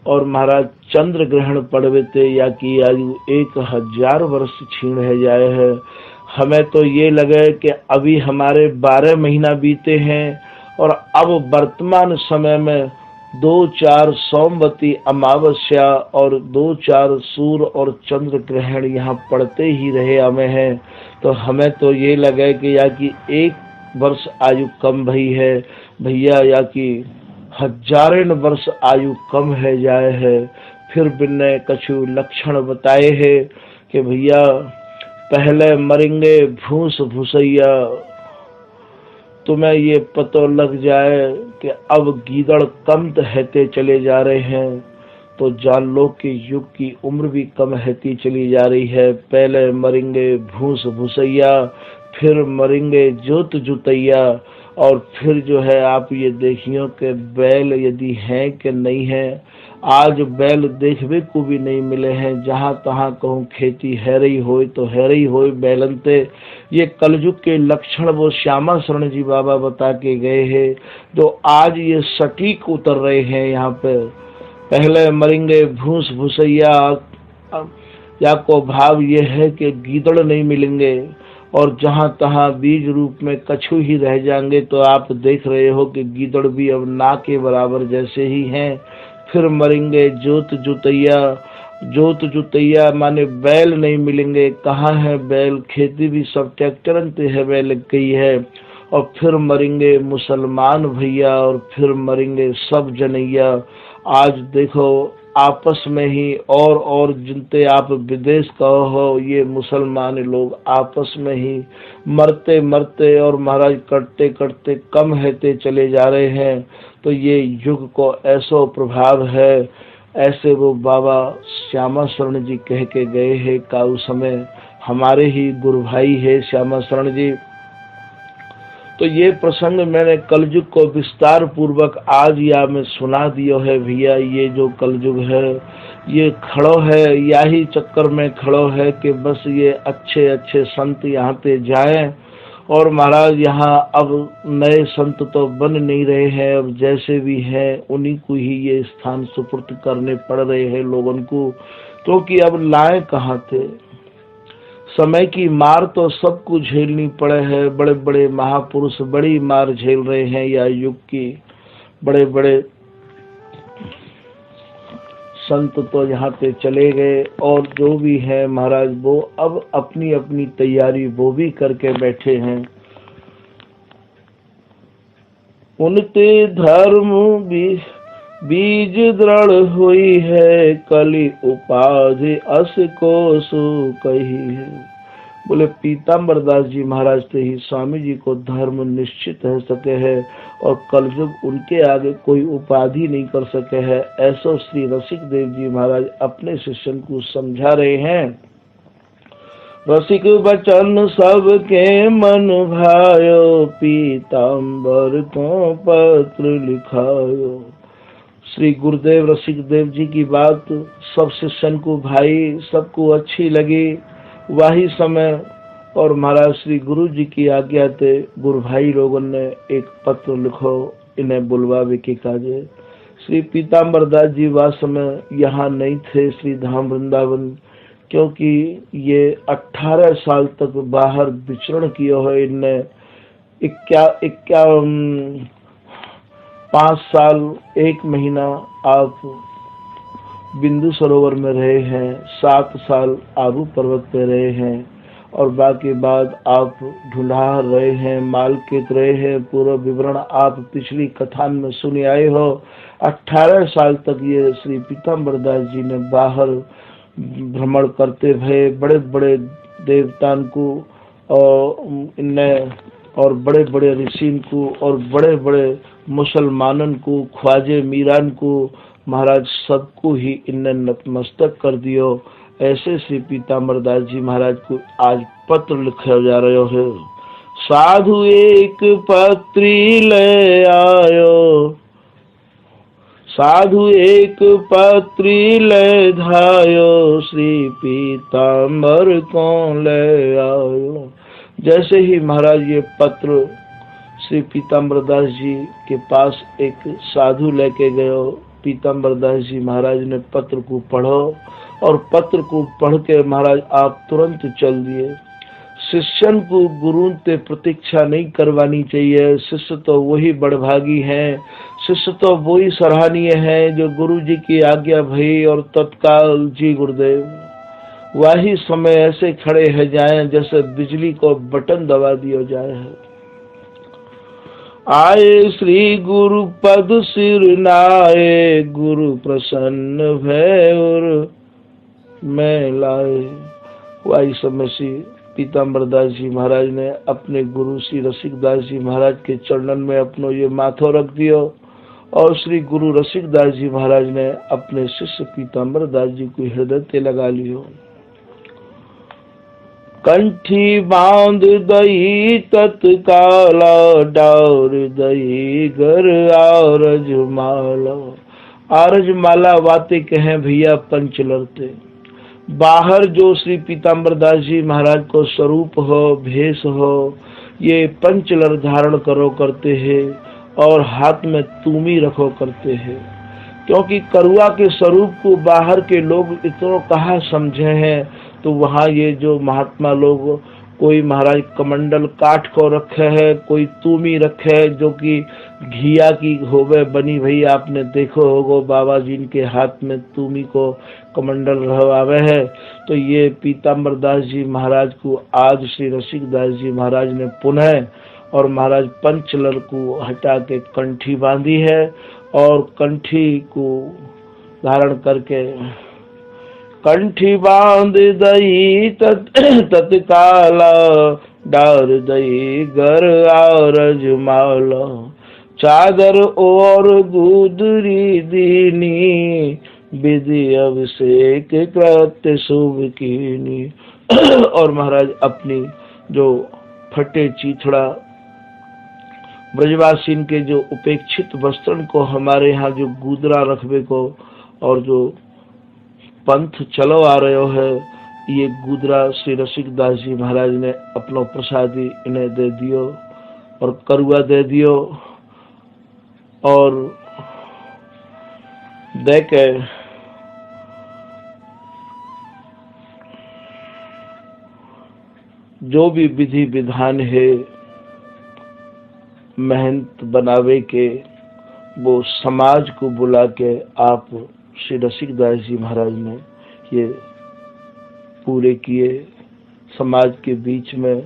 और महाराज चंद्र ग्रहण पड़वे ते या की आयु 1000 वर्ष छीण है जाए है। हमें तो ये लगे कि अभी हमारे 12 महीना बीते हैं और अब वर्तमान समय में 2-4 सोमवती अमावस्या और 2-4 सूर्य और चंद्र ग्रहण यहाँ पड़ते ही रहे हमें हैं। तो हमें तो ये लगे कि या कि 1 वर्ष आयु कम भई है भैया, या कि हजारें वर्ष आयु कम है जाए है। फिर बिन्ने कछु लक्षण बताए है कि भैया पहले मरेंगे भूस भूसैया, तुम्हें ये पता लग जाए कि अब गीदड़ कम रहते चले जा रहे हैं, तो जान लो कि युग की उम्र भी कम रहती चली जा रही है। पहले मरेंगे भूस भूसैया, फिर मरेंगे जोत जुतैया, और फिर जो है आप ये देखियो कि बैल यदि हैं कि नहीं है। आज बैल देखने को भी नहीं मिले हैं। जहाँ तहाँ कहूँ खेती है रही हो तो है रही हो बैलनते। ये कलयुग के लक्षण वो श्यामा शरण जी बाबा बता के गए हैं, तो आज ये सटीक उतर रहे हैं यहाँ पे। पहले मरेंगे भूस भूसैया, या को भाव ये है कि गीदड़ नहीं मिलेंगे और जहां तहां बीज रूप में कछू ही रह जाएंगे। तो आप देख रहे हो कि गीदड़ भी अब ना के बराबर जैसे ही हैं। फिर मरेंगे जोत जुतैया, जोत जुतैया माने बैल नहीं मिलेंगे। कहाँ है बैल, खेती भी सब ट्रैक्टर है बैल गई है। और फिर मरेंगे मुसलमान भैया, और फिर मरेंगे सब जनैया। आज देखो आपस में ही और जिनते आप विदेश कहो हो, ये मुसलमान लोग आपस में ही मरते मरते और महाराज कटते कटते कम रहते चले जा रहे हैं। तो ये युग को ऐसा प्रभाव है। ऐसे वो बाबा श्यामा शरण जी कह के गए हैं का उस समय हमारे ही गुरु भाई है श्यामा शरण जी। तो ये प्रसंग मैंने कलयुग को विस्तार पूर्वक आज या में सुना दियो है भैया। ये जो कलयुग है ये खड़ो है, या ही चक्कर में खड़ो है कि बस ये अच्छे अच्छे संत यहाँ पे जाएं। और महाराज यहाँ अब नए संत तो बन नहीं रहे हैं, अब जैसे भी हैं उन्हीं को ही ये स्थान सुपुर्द करने पड़ रहे हैं लोगों को, क्योंकि अब लाए कहाँ थे। समय की मार तो सबको झेलनी पड़े है। बड़े बड़े महापुरुष बड़ी मार झेल रहे हैं या युग की। बड़े बड़े संत तो यहाँ पे चले गए, और जो भी है महाराज वो अब अपनी अपनी तैयारी वो भी करके बैठे हैं। उनते धर्म भी बीज दृढ़ हुई है, कली उपाधि अस को सु कही है। बोले पीताम्बर दास जी महाराज से ही स्वामी जी को धर्म निश्चित है सके है, और कलयुग उनके आगे कोई उपाधि नहीं कर सके है। ऐसा श्री रसिक देव जी महाराज अपने शिष्यन को समझा रहे हैं। रसिक बचन सबके मन भायो, पीताम्बर को पत्र लिखायो। श्री गुरुदेव रसिक देव जी की बात सब शिष्यन को भाई सबको अच्छी लगी। वही समय और महाराज श्री गुरु जी की आज्ञा थे गुरु भाई लोगों ने एक पत्र लिखो इन्हें बुलवावे के काजे। श्री पीताम्बर दास जी वह समय यहाँ नहीं थे श्री धाम वृंदावन, क्योंकि ये 18 साल तक बाहर विचरण किया है इनने। 5 साल 1 महीना आप बिंदु सरोवर में रहे हैं, 7 साल आबू पर्वत पे रहे हैं, और बाकी बाद आप ढूंढा रहे हैं, मालकित रहे हैं। पूरा विवरण आप पिछली कथान में सुने आए हो। 18 साल तक ये श्री पीताम्बर दास जी ने बाहर भ्रमण करते हुए बड़े बड़े देवतान को और इनने और बड़े बड़े ऋषि को और बड़े बड़े मुसलमानन को, ख्वाजे मीरान को महाराज सबको ही इनने नतमस्तक कर दियो। ऐसे श्री पीताम्बर दास जी महाराज को आज पत्र लिखा जा रहे है। साधु एक पत्री ले आयो, साधु एक पत्री ले धायो, श्री पीताम्बर को ले आयो। जैसे ही महाराज ये पत्र श्री पीताम्बर दास जी के पास एक साधु लेके गयो, पीताम्बर दास जी महाराज ने पत्र को पढ़ो, और पत्र को पढ़ के महाराज आप तुरंत चल दिए। शिष्यन को गुरु ते प्रतीक्षा नहीं करवानी चाहिए। शिष्य तो वही बड़भागी हैं, शिष्य तो वही सराहनीय है जो गुरु जी की आज्ञा भई और तत्काल जी गुरुदेव वही समय ऐसे खड़े है जाए जैसे बिजली को बटन दबा दिया जाए है। आए श्री गुरु पद सिर नाए, गुरु प्रसन्न भय और मैं लाए। वही समय श्री पीताम्बर दास जी महाराज ने अपने गुरु श्री रसिक दास जी महाराज के चरणन में अपनो ये माथो रख दियो, और श्री गुरु रसिक दास जी महाराज ने अपने शिष्य पीताम्बर दास जी को हृदय ते लगा लियो। कंठी बांध दई तत्काला, डार दई घर आरज माला। आरज माला वाते कहें भैया पंच लड़ते। बाहर जो श्री पीताम्बर दास जी महाराज को स्वरूप हो, भेष हो, ये पंचलर धारण करो करते हैं और हाथ में तूमी रखो करते हैं, क्योंकि करुआ के स्वरूप को बाहर के लोग इतना कहाँ समझे हैं। तो वहाँ ये जो महात्मा लोग, कोई महाराज कमंडल काठ को रखे है, कोई तूमी रखे है जो कि घिया की होवे बनी। भाई आपने देखो होगो बाबा जी के हाथ में तूमी को कमंडल रहवावे है। तो ये पीताम्बर दास जी महाराज को आज श्री रसिक दास जी महाराज ने पुनः और महाराज पंचलर को हटा के कंठी बांधी है और कंठी को धारण करके कंठी बांध दई तत्काला डार दई घर आरज माला चादर और गुदरी दीनी विधि अभिषेक कृत्य शुभ कीनी। और महाराज अपनी जो फटे चीथड़ा ब्रजवासीन के जो उपेक्षित वस्त्रन को हमारे यहाँ जो गुदरा रखबे को और जो पंथ चलो आ रहे है, ये गुदरा श्री रसिक दास जी महाराज ने अपनो प्रसादी इन्हें दे दियो और करुआ दे दियो और दे के जो भी विधि विधान है मेहनत बनावे के, वो समाज को बुला के आप श्री रसिक दास जी महाराज ने ये पूरे किए। समाज के बीच में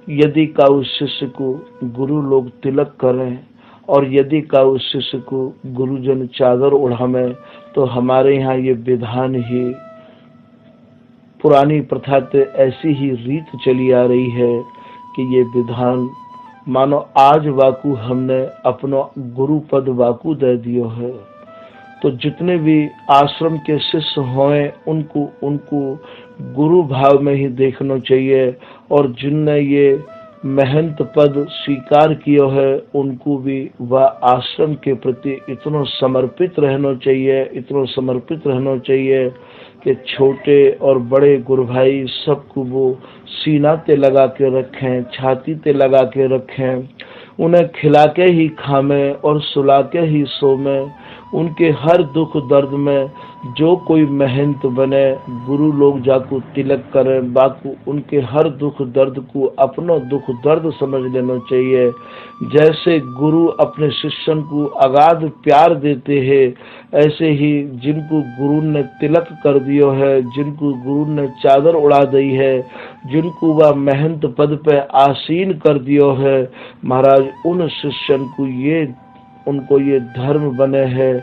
यदि का उस शिष्य को गुरु लोग तिलक करें और यदि का उस शिष्य को गुरुजन चादर उड़ावे, तो हमारे यहाँ ये विधान ही पुरानी प्रथा से ऐसी ही रीत चली आ रही है कि ये विधान मानो आज वाकू हमने अपनो गुरु पद वाकू दे दियो है। तो जितने भी आश्रम के शिष्य हों उनको गुरु भाव में ही देखना चाहिए और जिनने ये महंत पद स्वीकार किया है उनको भी वह आश्रम के प्रति इतना समर्पित रहना चाहिए कि छोटे और बड़े गुरु भाई सबको वो सीना ते लगा के रखें, छाती ते लगा के रखें, उन्हें खिला के ही खामें और सुला के ही सोमें। उनके हर दुख दर्द में जो कोई महंत बने, गुरु लोग जाको तिलक करें, बाकू उनके हर दुख दर्द को अपना दुख दर्द समझ लेना चाहिए। जैसे गुरु अपने शिष्यन को अगाध प्यार देते हैं, ऐसे ही जिनको गुरु ने तिलक कर दियो है, जिनको गुरु ने चादर उड़ा दी है, जिनको वह महंत पद पे आसीन कर दियो है, महाराज उन शिष्यन को उनको ये धर्म बने है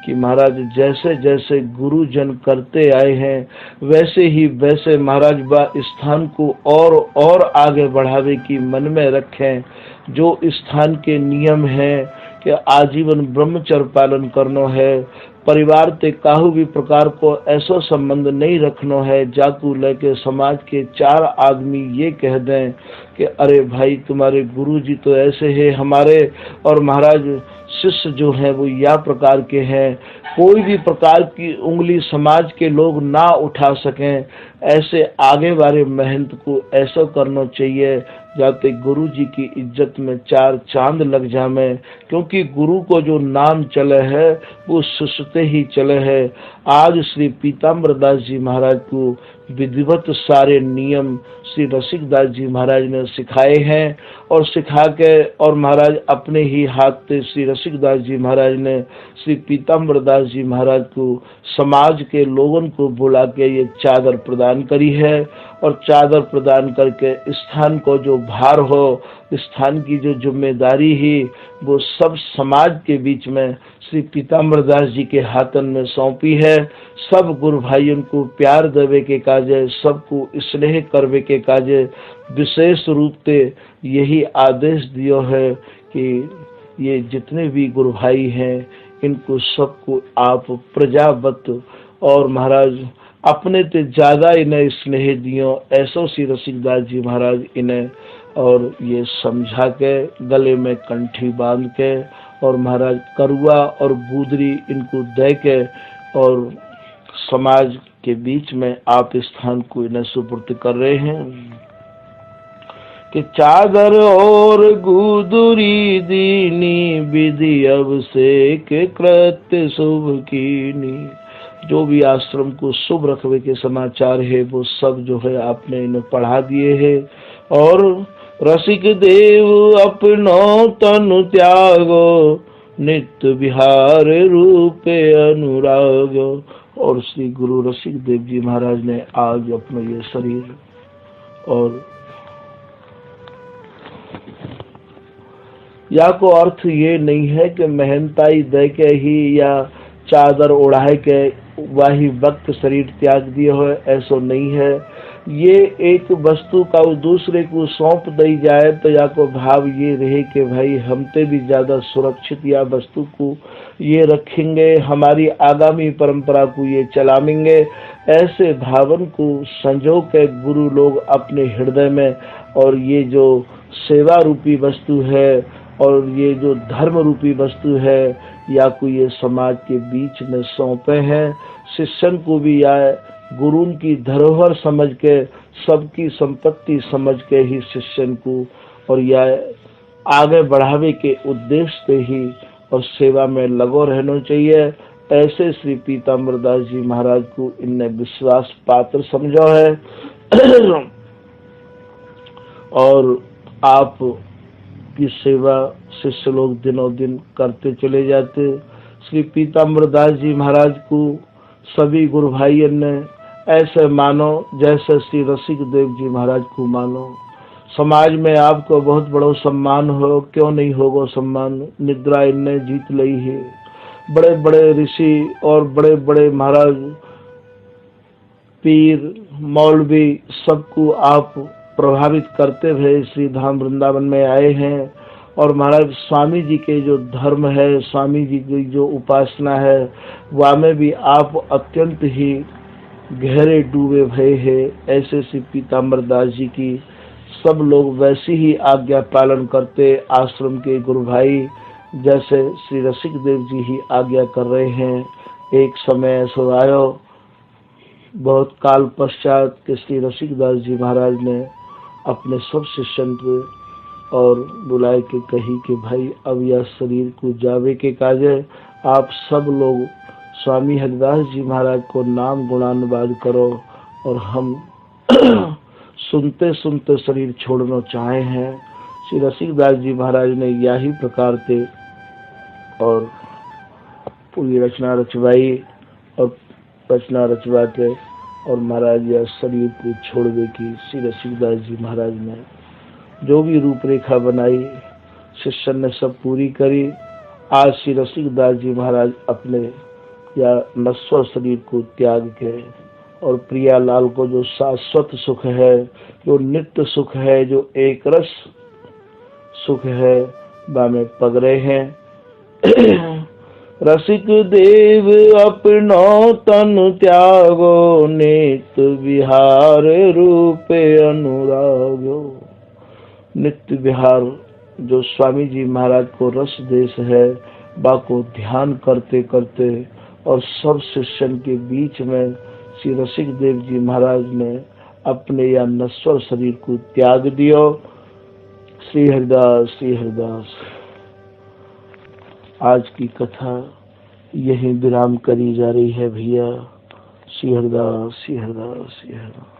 कि महाराज जैसे जैसे गुरुजन करते आए हैं वैसे महाराज बा स्थान को और आगे बढ़ावे की मन में रखें। जो स्थान के नियम हैं कि आजीवन ब्रह्मचर्य पालन करना है, परिवार ते काहू भी प्रकार को ऐसा संबंध नहीं रखना है जाकू लेके समाज के चार आदमी ये कह दें कि अरे भाई तुम्हारे गुरुजी तो ऐसे है हमारे, और महाराज शिष्य जो हैं वो या प्रकार के हैं। कोई भी प्रकार की उंगली समाज के लोग ना उठा सकें, ऐसे आगे वाले महंत को ऐसा करना चाहिए जाते गुरु जी की इज्जत में चार चांद लग जावे, क्योंकि गुरु को जो नाम चले है वो सुसते ही चले है। आज श्री पीताम्बर दास जी महाराज को विधिवत सारे नियम श्री रसिक दास जी महाराज ने सिखाए हैं और सिखा के और महाराज अपने ही हाथ से श्री रसिक दास जी महाराज ने श्री पीताम्बर दास जी महाराज को समाज के लोगों को बुला के ये चादर प्रदान करी है। और चादर प्रदान करके स्थान को जो भार हो, स्थान की जो जिम्मेदारी ही वो सब समाज के बीच में श्री पीताम्बर दास जी के हाथन में सौंपी है। सब गुरु भाइयों को प्यार देवे के काजे, सबको स्नेह करवे के काजे विशेष रूप से यही आदेश दियो है कि ये जितने भी गुरु भाई हैं इनको सबको आप प्रजावत और महाराज अपने ते ज्यादा इन्हें स्नेह दियो, ऐसो श्री रसिक दास जी महाराज इन्हें और ये समझा के गले में कंठी बांध के और महाराज करुआ और बूदरी इनको दे के और समाज के बीच में आप स्थान को इन्हें सुपुर्द कर रहे हैं कि चादर और गुदरी दीनी विधि अभिषेक कृत्य शुभ कीनी। जो भी आश्रम को शुभ रखवे के समाचार है वो सब जो है आपने इन्हें पढ़ा दिए हैं। और रसिक देव अपनो तनु त्यागो नित्य विहार रूपे अनुराग। और श्री गुरु रसिक देव जी महाराज ने आज अपना ये शरीर और या को अर्थ ये नहीं है कि मेहनताई दे के ही या चादर ओढ़ाए के वही वक्त शरीर त्याग दिए हो, ऐसा नहीं है। ये एक वस्तु का दूसरे को सौंप दी जाए तो या को भाव ये रहे कि भाई हमते भी ज्यादा सुरक्षित या वस्तु को ये रखेंगे, हमारी आगामी परंपरा को ये चलाएंगे। ऐसे भावन को संजो के गुरु लोग अपने हृदय में, और ये जो सेवा रूपी वस्तु है और ये जो धर्म रूपी वस्तु है या कोई ये समाज के बीच में सौंपे हैं। शिष्यन को भी या गुरु की धरोहर समझ के, सबकी संपत्ति समझ के ही शिष्यन को और या आगे बढ़ावे के उद्देश्य से ही और सेवा में लगो रहना चाहिए। ऐसे श्री पीताम्बर दास जी महाराज को इनने विश्वास पात्र समझा है। और आप की सेवा शिष्य लोग दिनों दिन करते चले जाते। श्री पीताम्बर दास जी महाराज को सभी गुरु भाइयों ने ऐसे मानो जैसे श्री रसिक देव जी महाराज को मानो। समाज में आपको बहुत बड़ा सम्मान हो, क्यों नहीं होगा सम्मान। निद्रा इनने जीत ली है। बड़े बड़े ऋषि और बड़े बड़े महाराज पीर मौलवी सबको आप प्रभावित करते हुए श्री धाम वृंदावन में आए हैं। और महाराज स्वामी जी के जो धर्म है, स्वामी जी की जो उपासना है, वह में भी आप अत्यंत ही गहरे डूबे भये हैं। ऐसे श्री पीताम्बर दास जी की सब लोग वैसी ही आज्ञा पालन करते। आश्रम के गुरु भाई जैसे श्री रसिक देव जी ही आज्ञा कर रहे हैं। एक समय ऐसा आयो बहुत काल पश्चात कि श्री रसिक दास जी महाराज ने अपने सब शिष्यन को और बुलाए के कही कि भाई अब यह शरीर को जावे के काजे आप सब लोग स्वामी हरिदास जी महाराज को नाम गुणानुवाद करो। और हम सुनते सुनते शरीर छोड़ना चाहे हैं। श्री रसिक दास जी महाराज ने यही प्रकार थे और पूरी रचना रचवाई और रचना रचवा के और महाराज यह शरीर को छोड़ने की श्री रसिक दास जी महाराज ने जो भी रूपरेखा बनाई शिष्य ने सब पूरी करी। आज श्री रसिक दास जी महाराज अपने या नश्वर शरीर को त्याग के और प्रियालाल को जो शाश्वत सुख है, जो नित्य सुख है, जो एक रस सुख है, बामे पगरे हैं। रसिक देव अपनो तन त्यागो नित्य विहार रूपे अनुरागो। नित्य विहार जो स्वामी जी महाराज को रस देश है, बा को ध्यान करते करते और सब शिष्यन के बीच में श्री रसिक देव जी महाराज ने अपने या नश्वर शरीर को त्याग दियो। श्री हरिदास श्री हरिदास। आज की कथा यही विराम करी जा रही है भैया। श्री हरिदास श्री हरिदास श्री हरिदास।